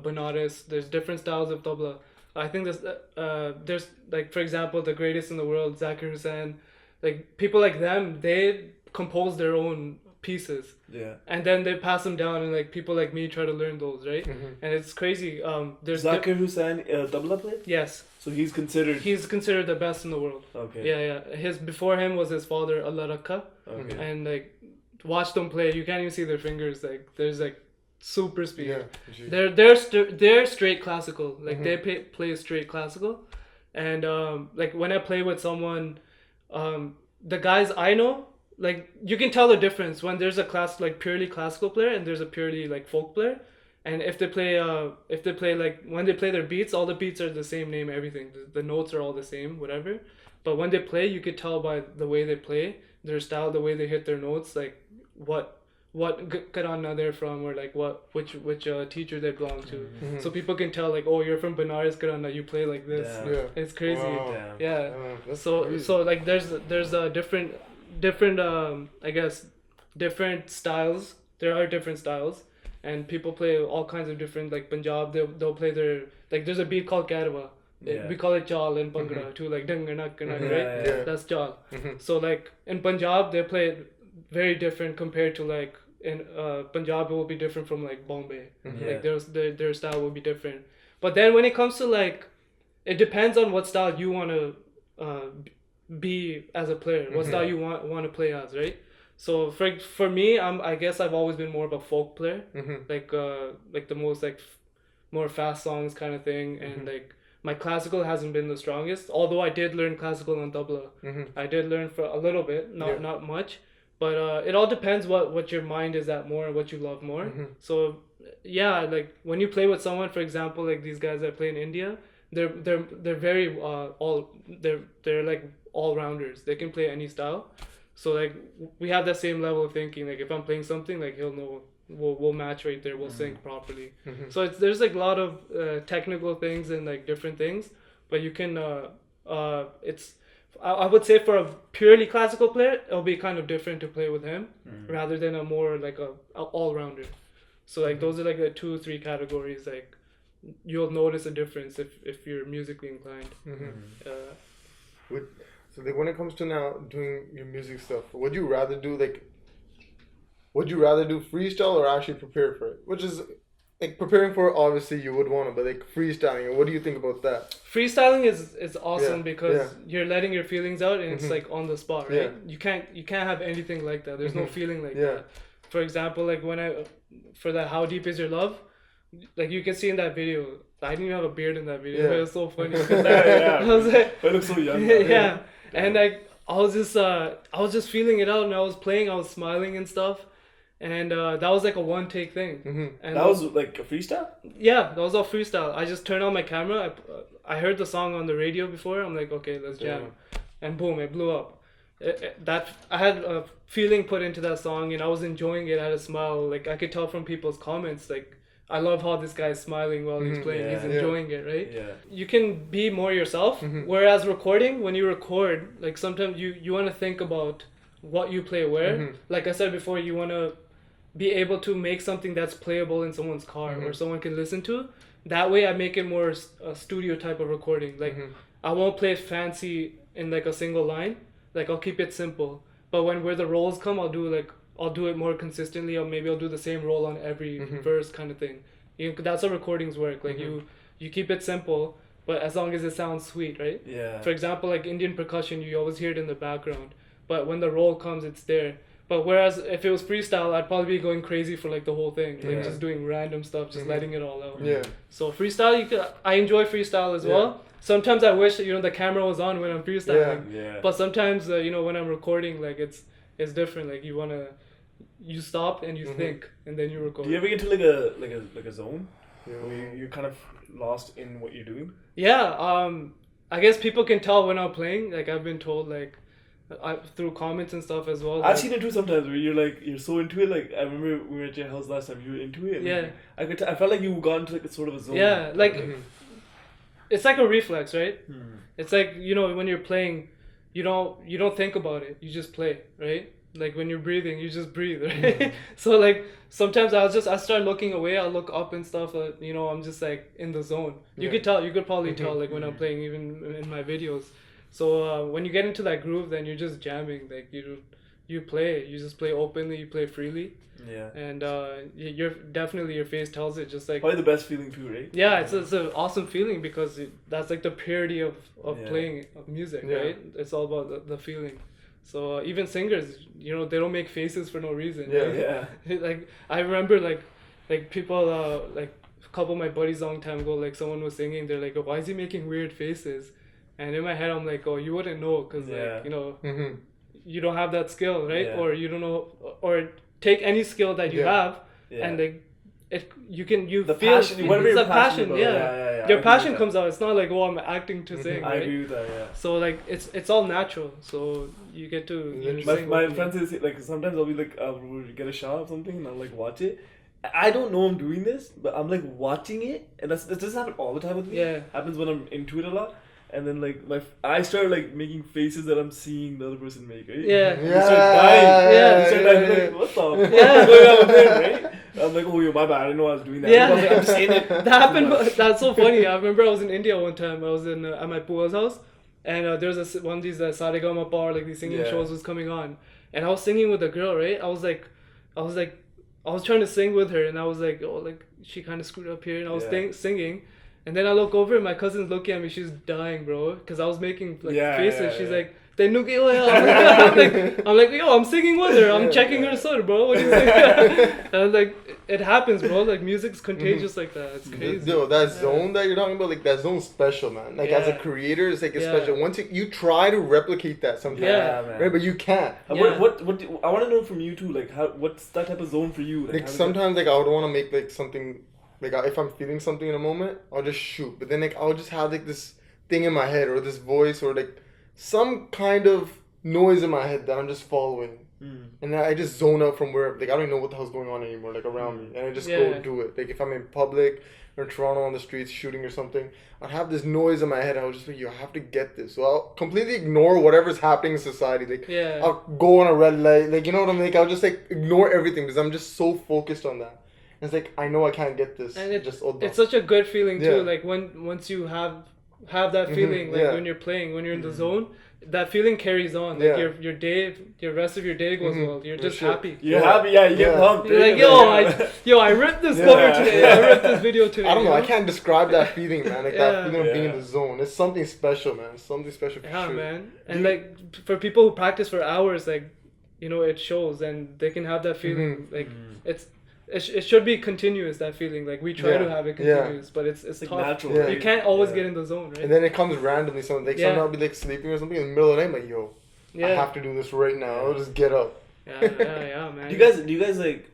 Speaker 1: Banaras. There's different styles of tabla. I think there's like for example the greatest in the world, Zakir Hussain, like people like them, they compose their own pieces.
Speaker 2: Yeah.
Speaker 1: And then they pass them down, and like people like me try to learn those, right? And it's crazy. There's
Speaker 2: Zakir Hussain tabla player?
Speaker 1: Yes.
Speaker 2: So he's considered
Speaker 1: the best in the world.
Speaker 2: Okay.
Speaker 1: Yeah. Before him was his father Allah Rakha.
Speaker 2: Okay.
Speaker 1: And like watch them play, you can't even see their fingers. Like there's like super speed. Yeah, they're straight classical. Like they play straight classical, and like when I play with someone, the guys I know, like you can tell the difference when there's a purely classical player and there's a purely like folk player, and if they play like when they play their beats, all the beats are the same name, everything. The notes are all the same, whatever. But when they play, you could tell by the way they play, their style, the way they hit their notes, like what Karana they're from, or like which teacher they belong to. So people can tell like, oh, you're from Banaras Karana, you play like this.
Speaker 3: Yeah.
Speaker 1: It's crazy.
Speaker 3: Wow.
Speaker 1: Yeah.
Speaker 3: So
Speaker 1: crazy. So like there's a different I guess different styles. There are different styles, and people play all kinds of different, like Punjab, they'll play their, like there's a beat called Garwa. We call it Chal in Bhangra too, like Danganak, right? Yeah. That's Chal. So like in Punjab they play it very different compared to like in Punjab it will be different from like Bombay. Like their style will be different. But then when it comes to like, it depends on what style you want to be as a player, what style you want to play as, right? So for me, I guess I've always been more of a folk player, like the most like more fast songs kind of thing, and like my classical hasn't been the strongest. Although I did learn classical on tabla, I did learn for a little bit, not much. But it all depends what your mind is at more and what you love more. So yeah, like when you play with someone, for example, like these guys that play in India, they're very they're like all rounders. They can play any style. So like we have that same level of thinking. Like if I'm playing something, like he'll know we'll match right there. We'll sync properly. So there's like a lot of technical things and like different things, but you can I would say for a purely classical player, it'll be kind of different to play with him rather than a more like a all-rounder. So like those are like the 2-3 categories. Like you'll notice a difference if you're musically inclined.
Speaker 3: So like when it comes to now doing your music stuff, would you rather do freestyle or actually prepare for it? Which is like preparing for it, obviously you would want to, but like freestyling, what do you think about that?
Speaker 1: Freestyling is awesome because you're letting your feelings out and it's like on the spot, right? You can't have anything like that. There's no feeling like that. For example, like for that How Deep Is Your Love, like you can see in that video, I didn't even have a beard in that video. It was so funny. I was like,
Speaker 2: I look so young.
Speaker 1: And like I was just feeling it out, and I was playing, I was smiling and stuff. And that was like a one take thing. And
Speaker 2: that was like a freestyle?
Speaker 1: Yeah, that was all freestyle. I just turned on my camera. I heard the song on the radio before. I'm like, okay, let's jam. And boom, it blew up. I had a feeling put into that song, and I was enjoying it. I had a smile. Like I could tell from people's comments, like I love how this guy's smiling while he's playing. He's enjoying it, right?
Speaker 2: Yeah.
Speaker 1: You can be more yourself. Whereas recording, when you record, like sometimes you want to think about what you play where. Like I said before, you want to be able to make something that's playable in someone's car or someone can listen to. That way I make it more a studio type of recording. Like I won't play fancy in like a single line. Like I'll keep it simple. But where the rolls come, I'll do it more consistently, or maybe I'll do the same roll on every verse kind of thing. That's how recordings work. Like you keep it simple, but as long as it sounds sweet, right?
Speaker 2: Yeah.
Speaker 1: For example, like Indian percussion, you always hear it in the background, but when the roll comes, it's there. But whereas if it was freestyle, I'd probably be going crazy for like the whole thing, like just doing random stuff, just letting it all out.
Speaker 3: Yeah.
Speaker 1: So freestyle, I enjoy freestyle as well. Sometimes I wish the camera was on when I'm freestyling.
Speaker 2: Yeah.
Speaker 1: But sometimes when I'm recording, like it's different. Like you stop and you think and then you record.
Speaker 2: Do you ever get to like a zone where you're kind of lost in what you're doing?
Speaker 1: Yeah. I guess people can tell when I'm playing. Like I've been told through comments and stuff as well.
Speaker 2: I've seen it too sometimes where you're so into it. Like I remember we were at your house last time. You were into it.
Speaker 1: Yeah.
Speaker 2: I felt like you got into like a sort of a zone.
Speaker 1: Yeah, like it's like a reflex, right? It's like when you're playing, you don't think about it. You just play, right? Like when you're breathing, you just breathe, right? So like sometimes I start looking away. I'll look up and stuff. I'm just like in the zone. You could probably tell like when I'm playing, even in my videos. So when you get into that groove, then you're just jamming. Like you play. You just play openly. You play freely.
Speaker 2: Yeah.
Speaker 1: And you're definitely, your face tells it. Just like
Speaker 2: probably the best feeling too, right?
Speaker 1: Yeah, it's an awesome feeling because that's like the purity of playing of music, right? It's all about the feeling. So even singers, they don't make faces for no reason.
Speaker 2: Yeah.
Speaker 1: Like I remember like people like a couple of my buddies a long time ago, like someone was singing, they're like, oh, why is he making weird faces? And in my head I'm like, oh, you wouldn't know because you don't have that skill, right? Or you don't know, or take any skill that you have and like you feel
Speaker 2: passion,
Speaker 1: it's a passion.
Speaker 2: Yeah.
Speaker 1: Your passion comes out. It's not like, oh, I'm acting to sing.
Speaker 2: I
Speaker 1: right?
Speaker 2: agree with that. Yeah.
Speaker 1: So like it's all natural. So you get to
Speaker 2: my friends say, like sometimes I'll be like I'll get a shot of something and I'll like watch it. I don't know I'm doing this, but I'm like watching it, and that doesn't happen all the time with me.
Speaker 1: Yeah.
Speaker 2: Happens when I'm into it a lot. And then like I started like making faces that I'm seeing the other person make, right?
Speaker 1: Yeah.
Speaker 2: You start dying. You start dying. Like, what the fuck is going on with him, right? I'm like, oh, my bad. I didn't know I was doing that.
Speaker 1: Yeah.
Speaker 2: I'm just saying it.
Speaker 1: That happened. That's so funny. I remember I was in India one time. I was in at my bua's house, and there was one of these Saregama bar, like these singing shows was coming on, and I was singing with a girl, right? I was trying to sing with her, and I was like, oh, like she kind of screwed up here, and I was singing. And then I look over and my cousin's looking at me. She's dying, bro. Because I was making faces. She's like, I'm like, yo, I'm singing with her. I'm checking her son, bro. What do you think? And like, it happens, bro. Like, music's contagious like that. It's crazy.
Speaker 3: Yo, that zone that you're talking about, like, that zone's special, man. Like, as a creator, it's like, it's special. Once you try to replicate that sometimes, right? But you can't.
Speaker 2: What I want to know from you too, like, what's that type of zone for you?
Speaker 3: Like sometimes, like, I would want to make, like, something... Like, if I'm feeling something in a moment, I'll just shoot. But then, like, I'll just have, like, this thing in my head or this voice or, like, some kind of noise in my head that I'm just following. And I just zone out from where, like, I don't even know what the hell's going on anymore, like, around me. And I just go do it. Like, if I'm in public or in Toronto on the streets shooting or something, I'd have this noise in my head. I was just like, you have to get this. So I'll completely ignore whatever's happening in society. Like, I'll go on a red light. Like, you know what I mean? Like, I'll just, like, ignore everything because I'm just so focused on that. It's like, I know I can't get this. And
Speaker 1: it's such a good feeling too. Like once you have that feeling, like when you're playing, when you're in the zone, that feeling carries on. Like your day, your rest of your day goes well. You're just happy.
Speaker 2: You're happy, you get pumped.
Speaker 1: You're like, I ripped this cover today. I ripped this video today.
Speaker 3: I don't know. I can't describe that feeling, man. Like that feeling of being in the zone. It's something special, man. It's something special for sure.
Speaker 1: Yeah, man. And like for people who practice for hours, like it shows, and they can have that feeling. Like it should be continuous, that feeling. Like we try to have it continuous, but it's like tough.
Speaker 2: Natural. Yeah.
Speaker 1: You can't always get in the zone, right?
Speaker 3: And then it comes randomly. Something like sometimes I'll be like sleeping or something in the middle of the night. I'm like, yo, I have to do this right now. I'll just get up.
Speaker 1: Yeah, man.
Speaker 2: Do you guys like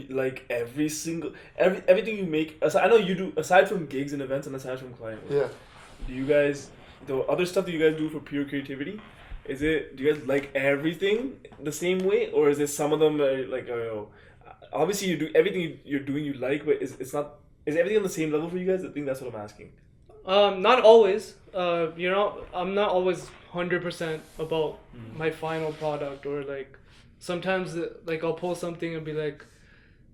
Speaker 2: like everything you make? I know you do, aside from gigs and events and aside from client work. Yeah. Do you guys, the other stuff that you guys do for pure creativity? Do you guys like everything the same way, or is it some of them are like, obviously you do everything you're doing you like, but it's not. Is everything on the same level for you guys? I think that's what I'm asking.
Speaker 1: Not always. I'm not always 100% about my final product, or like sometimes like I'll post something and be like,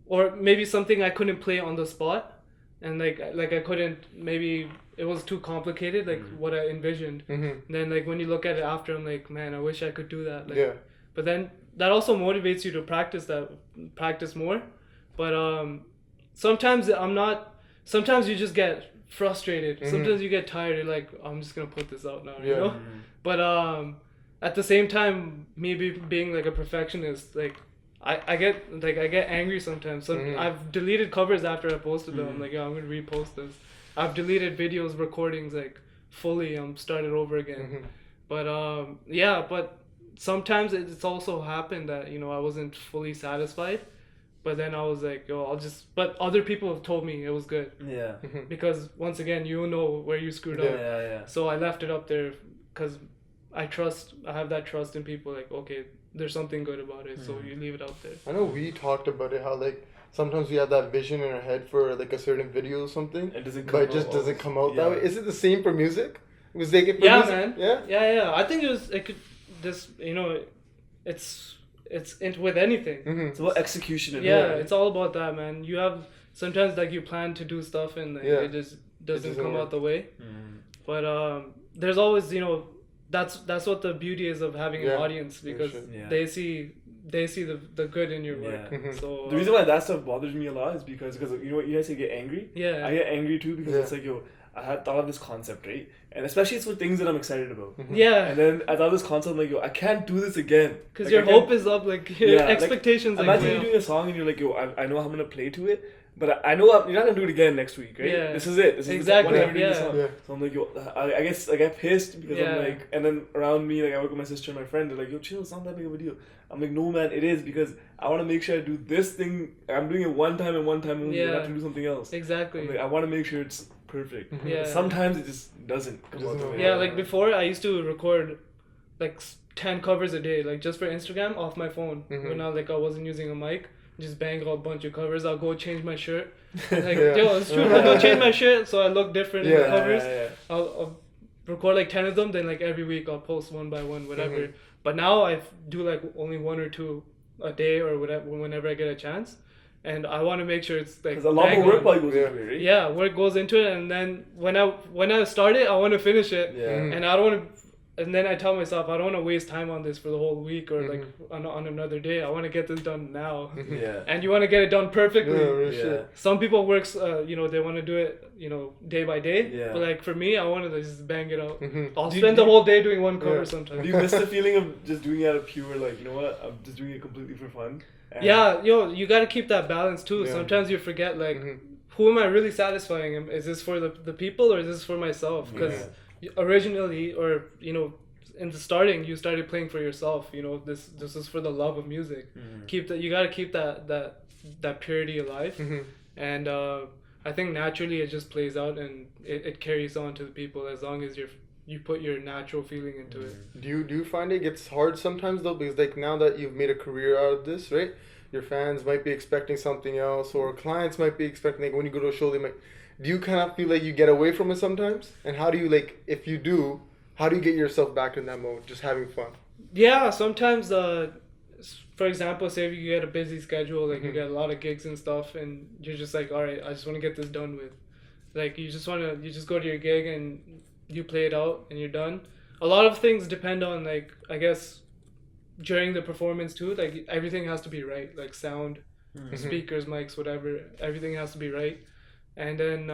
Speaker 1: or maybe something I couldn't play on the spot, and like I couldn't, maybe it was too complicated, like what I envisioned. Then like when you look at it after, I'm like, man, I wish I could do that. Like, but then that also motivates you to practice more. But sometimes sometimes you just get frustrated. Sometimes you get tired. You're like, oh, I'm just gonna put this out now, you know. But at the same time, me being like a perfectionist, like I get angry sometimes. So I've deleted covers after I posted them. I'm like, I'm gonna repost this. I've deleted videos, recordings like fully. I'm started over again. But but sometimes it's also happened that I wasn't fully satisfied. But then I was like, but other people have told me it was good. Yeah. Because once again, you know where you screwed up. Yeah. So I left it up there because I have that trust in people. Like, okay, there's something good about it. So you leave it out there.
Speaker 3: I know we talked about it, how like sometimes we have that vision in our head for like a certain video or something. It doesn't come out. But it just doesn't come out that way. Is it the same for music? Was they get for music?
Speaker 1: Man. Yeah. I think it's with anything.
Speaker 2: It's about execution.
Speaker 1: It's all about that, man. You have sometimes like you plan to do stuff and like, it just doesn't come out the way. But there's always that's what the beauty is of having an audience, because they see the good in your work. So
Speaker 2: the reason why that stuff bothers me a lot is because you guys say get angry. I get angry too, because it's like, I had thought of this concept, right? And especially it's for things that I'm excited about. And then I thought of this concept, I'm like, I can't do this again.
Speaker 1: Because your hope is up, like your expectations.
Speaker 2: Like, imagine you're doing a song and you're like, I know how I'm gonna play to it, but I know you're not gonna do it again next week, right? This is it. This is
Speaker 1: exactly.
Speaker 2: So I'm like, I guess I get pissed because I'm like, and then around me, like I work with my sister and my friend, they're like, chill, it's not that big of a deal. I'm like, no man, it is, because I want to make sure I do this thing. I'm doing it one time and one time only. I have to do something else.
Speaker 1: Exactly.
Speaker 2: I'm like, I want to make sure it's perfect. Sometimes it just doesn't come out the way.
Speaker 1: Like before I used to record like 10 covers a day, like just for Instagram off my phone. When I wasn't using a mic, just bang out a bunch of covers. I'll go change my shirt. Like, it's true. I'll go change my shirt so I look different in the covers. I'll record like 10 of them, then like every week I'll post one by one, whatever. But now I do like only 1 or 2 a day or whatever, whenever I get a chance. And I want to make sure it's like,
Speaker 2: because a lot more work probably goes into it, right?
Speaker 1: Yeah, work goes into it, and then when I start it, I want to finish it. And I don't want to. And then I tell myself, I don't want to waste time on this for the whole week or like on another day. I want to get this done now. And you want to get it done perfectly. Some people works, they want to do it, day by day. But like for me, I want to just bang it out. I'll spend the whole day doing one cover sometimes.
Speaker 2: Do you miss the feeling of just doing it out of pure, like, you know what, I'm just doing it completely for fun?
Speaker 1: And you got to keep that balance too. Sometimes you forget, like, who am I really satisfying? Is this for the people or is this for myself? Because originally, or in the starting, you started playing for yourself. This is for the love of music. You got to keep that purity alive. And I think naturally it just plays out, and it carries on to the people as long as you put your natural feeling into it.
Speaker 3: Do you find it gets hard sometimes though, because like now that you've made a career out of this, right? Your fans might be expecting something else, or clients might be expecting, like when you go to a show, do you kind of feel like you get away from it sometimes? And how do you, like, if you do, how do you get yourself back in that mode, just having fun?
Speaker 1: Yeah, sometimes, for example, say if you get a busy schedule, like you get a lot of gigs and stuff, and you're just like, all right, I just want to get this done with. Like, you just go to your gig and you play it out and you're done. A lot of things depend on, like, I guess, during the performance too, like everything has to be right, like sound, speakers, mics, whatever, everything has to be right. And then,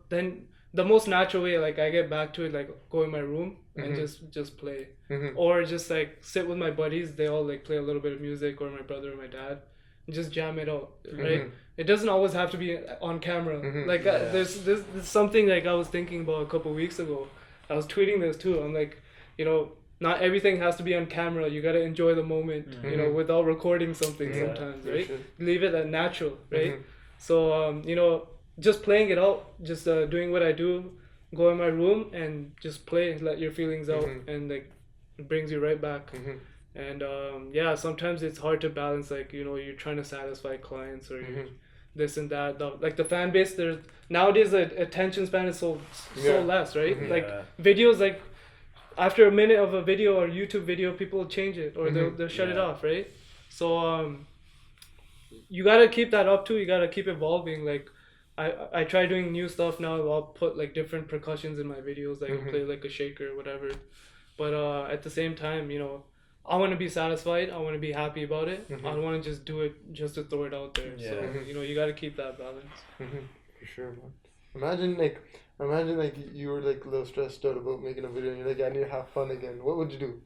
Speaker 1: then the most natural way, like I get back to it, like go in my room and just play. Or just like sit with my buddies, they all like play a little bit of music, or my brother or my dad, and just jam it out, right? It doesn't always have to be on camera. There's something like I was thinking about a couple weeks ago. I was tweeting this too. I'm like, not everything has to be on camera. You gotta enjoy the moment, without recording something sometimes, right? Sure. Leave it at natural, right? So, just playing it out, just doing what I do, go in my room and just play, let your feelings out, and like it brings you right back. And yeah, sometimes it's hard to balance, like, you know, you're trying to satisfy clients or this and that. Like the fan base, there's nowadays the attention span is so less, right? Like videos, like after a minute of a video or YouTube video, people will change it or they'll shut it off, right? So you gotta keep that up too. You gotta keep evolving. Like I try doing new stuff now. I'll put like different percussions in my videos, like play like a shaker or whatever. But at the same time, you know, I want to be satisfied. I want to be happy about it. I don't want to just do it just to throw it out there. Yeah. So you know, you got to keep that balance.
Speaker 3: For sure, man. Imagine like you were like a little stressed out about making a video and you're like, I need to have fun again. What would you do?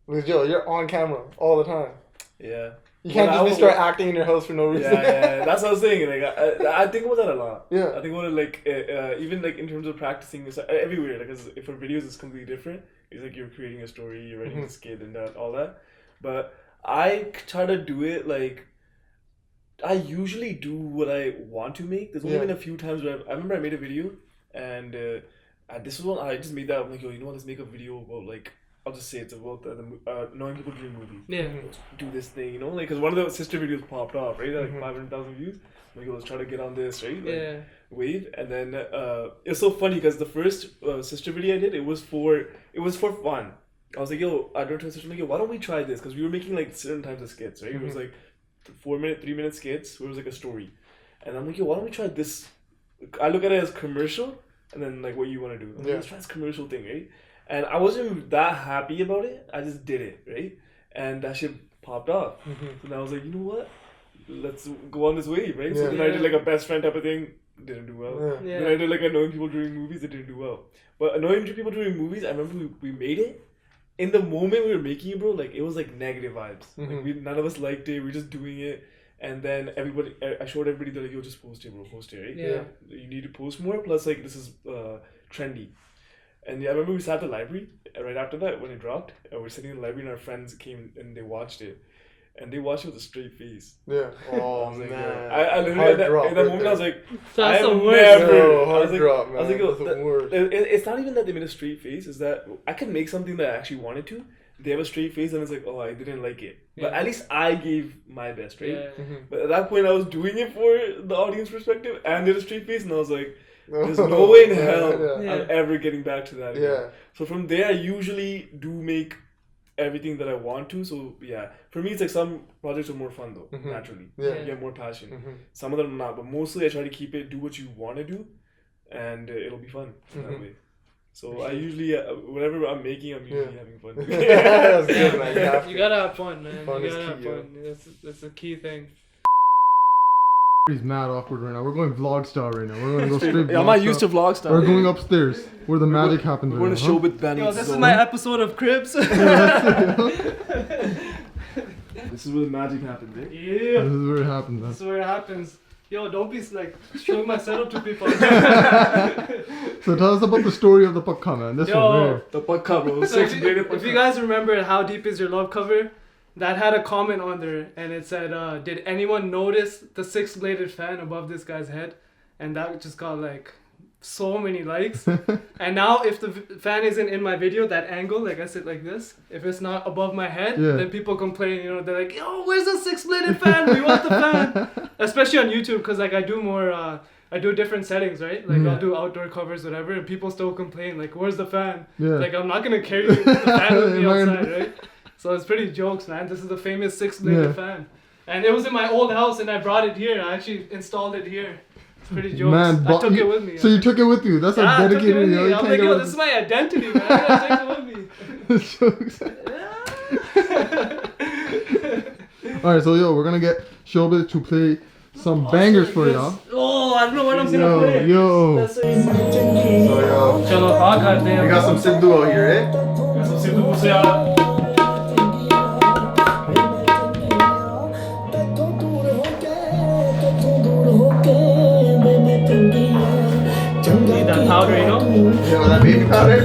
Speaker 3: Because you're on camera all the time.
Speaker 2: Yeah.
Speaker 3: You can't just start acting in your house for no reason.
Speaker 2: Yeah. That's what I was saying. Like I think about that a lot.
Speaker 3: Yeah.
Speaker 2: I think about it like even like in terms of practicing this everywhere. Like, cause for videos it's completely different. It's like you're creating a story, you're writing a skit and all that. But I try to do it like, I usually do what I want to make. There's only been a few times where I remember I made a video and this was one I just made that. I'm like, yo, you know what? Let's make a video about like, I'll just say it's about knowing people doing movies.
Speaker 1: Yeah.
Speaker 2: Let's do this thing, you know? Like, because one of the sister videos popped off, right? Like 500,000 views. I'm like, yo, let's try to get on this, right? Like, wave. And then it's so funny because the first sister video I did, it was for fun. I was like, yo, I don't trust sister. Like, yo, why don't we try this? Because we were making like certain types of skits, right? It was like 3-minute skits where it was like a story. And I'm like, yo, why don't we try this? I look at it as commercial and then like what you want to do. I'm like, let's try this commercial thing, right? And I wasn't that happy about it. I just did it, right? And that shit popped off. So then I was like, you know what? Let's go on this wave, right? So then I did like a best friend type of thing. Didn't do well. Then I did like annoying people during movies. It didn't do well. But annoying people during movies, I remember we made it. In the moment we were making it, bro, like it was like negative vibes. Like none of us liked it. We were just doing it. And then I showed everybody, they're like, yo, just post it, bro. Post it, right?
Speaker 1: Yeah.
Speaker 2: You need to post more. Plus, like, this is trendy. And I remember we sat at the library right after that when it dropped. We're sitting in the library and our friends came and they watched it. And they watched it with a straight face.
Speaker 3: Yeah. Oh,
Speaker 2: man.
Speaker 3: man.
Speaker 2: I literally, in that moment, I was like,
Speaker 1: that's the
Speaker 3: worst.
Speaker 2: It's not even that they made a straight face. It's that I can make something that I actually wanted to. They have a straight face and it's like, oh, I didn't like it. But at least I gave my best, right? Yeah. But at that point, I was doing it for the audience perspective and did a straight face. And I was like, there's no way in hell I'm ever getting back to that again. So from there, I usually do make everything that I want to. So yeah, for me, it's like some projects are more fun though, naturally. You get more passion. Some of them not, but mostly I try to keep it, do what you want to do, and it'll be fun in that way. So I usually, whatever I'm making, I'm usually having fun.
Speaker 3: That's good, man.
Speaker 1: You gotta have fun, man. You gotta have fun. That's the key thing.
Speaker 3: He's mad awkward right now. We're going vlog style right now. We're going to go straight.
Speaker 2: I'm not used to vlog style.
Speaker 3: We're going upstairs where the magic happens.
Speaker 2: We're in a Shobhit band.
Speaker 1: Yo, this is my episode of Cribs.
Speaker 2: This is where the magic happens, eh?
Speaker 1: Yeah.
Speaker 3: This is where it happens.
Speaker 1: This is where it happens. Yo, don't be like showing my setup to people.
Speaker 3: So tell us about the story of the Pakka, man. This one here.
Speaker 2: The Pakka, bro.
Speaker 1: So if you guys remember How Deep Is Your Love cover, that had a comment on there and it said, did anyone notice the 6-bladed fan above this guy's head? And that just got like so many likes. And now if the fan isn't in my video, that angle, like I sit like this, if it's not above my head, then people complain, you know, they're like, yo, where's the 6-bladed fan? We want the fan. Especially on YouTube, because like I do more, I do different settings, right? Like I'll do outdoor covers, whatever, and people still complain, like, where's the fan? Like I'm not going to carry the fan with me outside, right? So it's pretty jokes, man. This is the famous 6-bladed fan. And it was in my old house and I brought it here. I actually installed it here. It's pretty jokes. Man, I took it with me.
Speaker 3: So you took it with you? That's how dedicated you are.
Speaker 1: I'm like, yo, this is my identity, man. I gotta take it with me. Jokes.
Speaker 3: Alright, so yo, we're gonna get Shobhit to play some bangers for y'all.
Speaker 1: Oh, I don't know what I'm gonna play.
Speaker 3: Yo.
Speaker 1: So yo. Chalo,
Speaker 3: we got some Sidhu out here, eh?
Speaker 1: We got some Sidhu Musaya. Need that powder, you know?
Speaker 3: Yeah, that baby powder?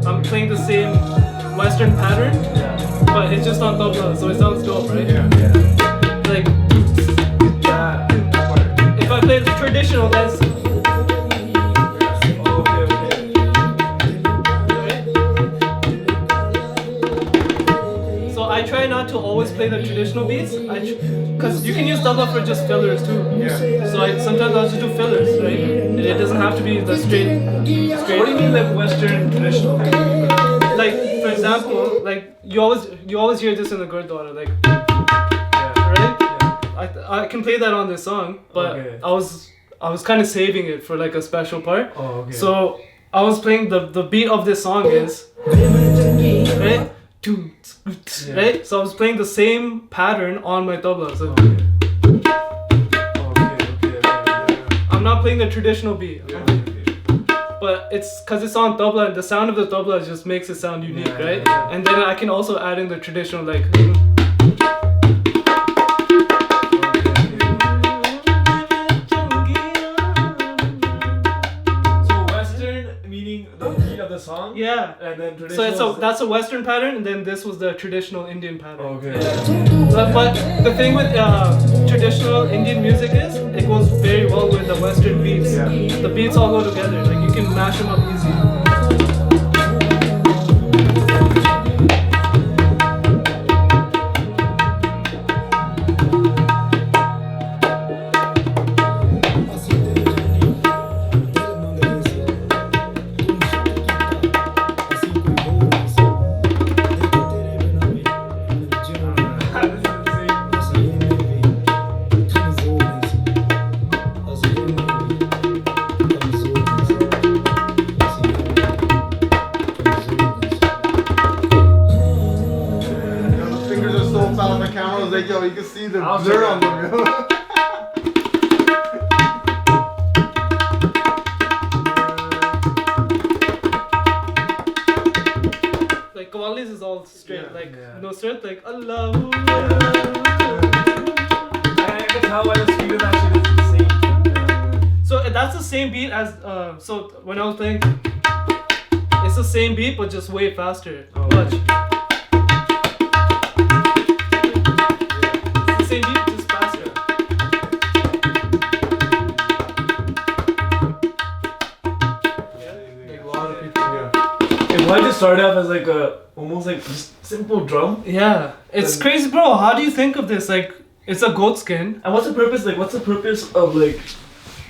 Speaker 1: I'm playing the same Western pattern, but it's just on tabla, so it sounds dope, right? Like, if I play the traditional, that's I try not to always play the traditional beats, because you can use tabla for just fillers too. So sometimes I'll just do fillers, right? It doesn't have to be the straight.
Speaker 2: What do you mean like Western traditional?
Speaker 1: Like for example, like you always hear this in the Gurdwara, like right? I can play that on this song, but I was kind of saving it for like a special part. So I was playing the beat of this song is right. Right? So I was playing the same pattern on my tabla. So I'm not playing the traditional beat. But it's because it's on tabla and the sound of the tabla just makes it sound unique, right? And then I can also add in the traditional like
Speaker 2: song?
Speaker 1: Yeah.
Speaker 2: And then traditional.
Speaker 1: So that's a Western pattern, and then this was the traditional Indian pattern. But the thing with traditional Indian music is it goes very well with the Western beats. The beats all go together. Like you can mash them up easy.
Speaker 3: Yo, you can see the blur on them, yo.
Speaker 1: Like Qawwalis is all straight, like no straight, like Allah.
Speaker 2: I can tell why the speed of that shit is the same.
Speaker 1: So that's the same beat as so when I was playing, it's the same beat but just way faster. Watch. Same beat, just faster.
Speaker 2: Like a lot of people. Why just start off as like a almost like just simple drum?
Speaker 1: Yeah, it's crazy, bro. How do you think of this? Like, it's a goat skin.
Speaker 2: And what's the purpose? Like, what's the purpose of like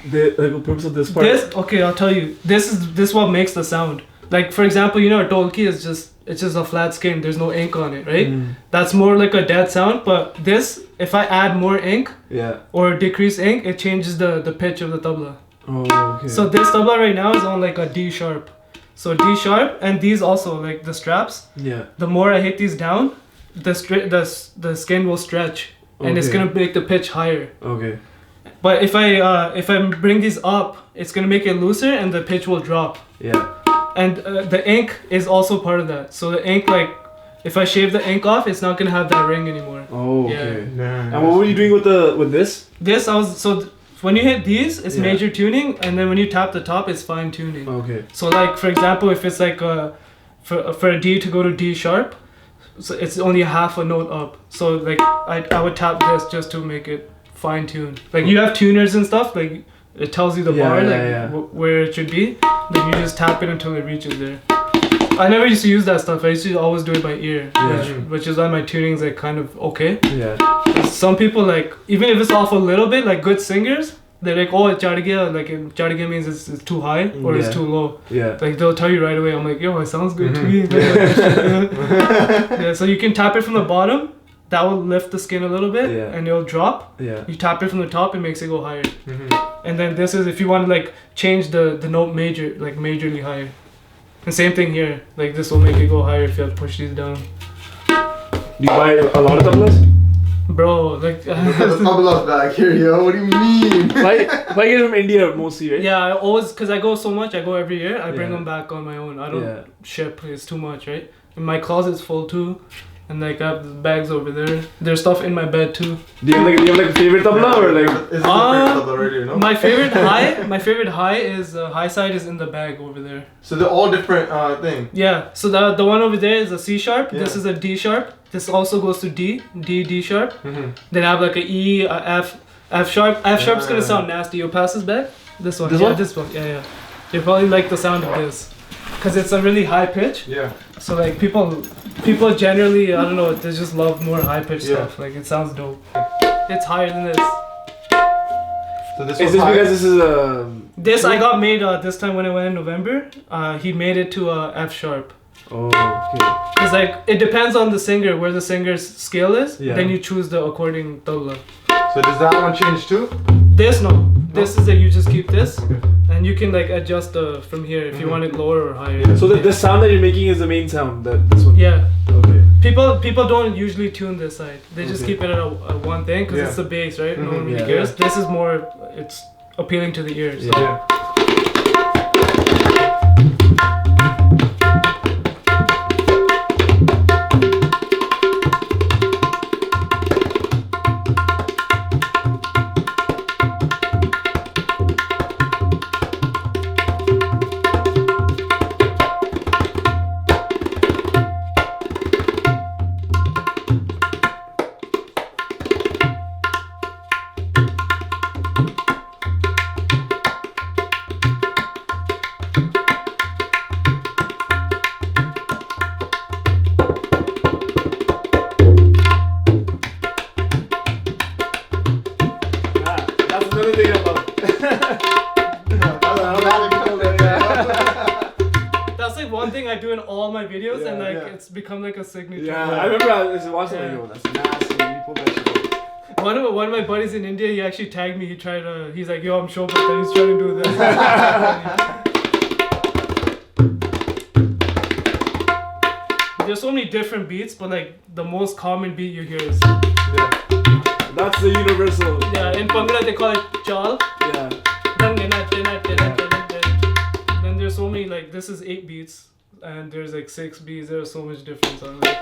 Speaker 2: the purpose of this part?
Speaker 1: Okay, I'll tell you. This is what makes the sound. Like for example, you know, a dolki is just a flat skin. There's no ink on it, right? That's more like a dead sound. But this, if I add more ink, or decrease ink, it changes the pitch of the tabla. So this tabla right now is on like a D sharp. So D sharp, and these also like the straps. The more I hit these down, the skin will stretch, and it's gonna make the pitch higher. But if I bring these up, it's gonna make it looser, and the pitch will drop. And the ink is also part of that. So the ink, like, if I shave the ink off, it's not gonna have that ring anymore.
Speaker 2: And what were you doing with this?
Speaker 1: When you hit these, it's major tuning, and then when you tap the top, it's fine tuning. So like for example, if it's like for a D to go to D sharp, so it's only half a note up. So like I would tap this just to make it fine tuned. Like you have tuners and stuff, like it tells you the bar where it should be. Then you just tap it until it reaches there. I never used to use that stuff. I used to always do it by ear, which is why my tuning's like kind of okay. Some people, like, even if it's off a little bit, like good singers, they're like, oh, it's chad gaya. Like chad gaya means it's too high or it's too low. Like they'll tell you right away. I'm like, yo, it sounds good to me. So you can tap it from the bottom. That will lift the skin a little bit, and it'll drop. You tap it from the top, it makes it go higher. And then this is if you want to like change the note majorly higher. And same thing here, like this will make it go higher if you have to push these down.
Speaker 2: Do you buy a lot of tablas?
Speaker 1: Bro, like
Speaker 3: there's tablas back here, yo. What do you mean?
Speaker 2: Why get it from India mostly, right?
Speaker 1: Yeah, I always, cause I go so much. I go every year. I bring them back on my own. I don't ship. It's too much, right? And my closet's full too. And like I have the bags over there. There's stuff in my bed too.
Speaker 2: Do you have like a favorite tabla or like?
Speaker 3: Is this your favorite tabla already? You know?
Speaker 1: My favorite high is high side is in the bag over there.
Speaker 3: So they're all different thing.
Speaker 1: Yeah. So the one over there is a C sharp. Yeah. This is a D sharp. This also goes to D sharp. Mm-hmm. Then I have like a E, a F sharp. F sharp's gonna sound nasty. You'll pass this back. This one. This one. Yeah. You probably like the sound of this, cause it's a really high pitch.
Speaker 3: Yeah.
Speaker 1: So like people generally, I don't know, they just love more high pitched stuff. Like it sounds dope. It's higher than this.
Speaker 3: So this
Speaker 2: is this high? Because this is
Speaker 1: this I got made this time when I went in November. He made it to a F sharp.
Speaker 2: Oh, okay.
Speaker 1: It's like it depends on the singer, where the singer's scale is. Yeah. Then you choose the according tabla.
Speaker 3: So does that one change too?
Speaker 1: This no. This is that you just keep this, and you can like adjust from here if you want it lower or higher.
Speaker 2: Yeah. So the sound that you're making is the main sound. This one.
Speaker 1: Yeah.
Speaker 2: Okay.
Speaker 1: People don't usually tune this side. They just keep it at a one thing because it's the bass, right? No one really cares. This is more. It's appealing to the ears.
Speaker 3: Yeah.
Speaker 1: That's like one thing I do in all my videos, and like it's become like a signature.
Speaker 2: Yeah, I remember I was watching like, that's nasty. You pulled that shit up.
Speaker 1: One of my buddies in India, he actually tagged me. He's like, yo, I'm Shobhit, and he's trying to do this. There's so many different beats, but like the most common beat you hear is.
Speaker 2: Yeah. That's the universal.
Speaker 1: Yeah, in Bangla they call it chal.
Speaker 2: Yeah.
Speaker 1: Then there's so many, like this is 8 beats, and there's like 6 beats. There's so much difference on it.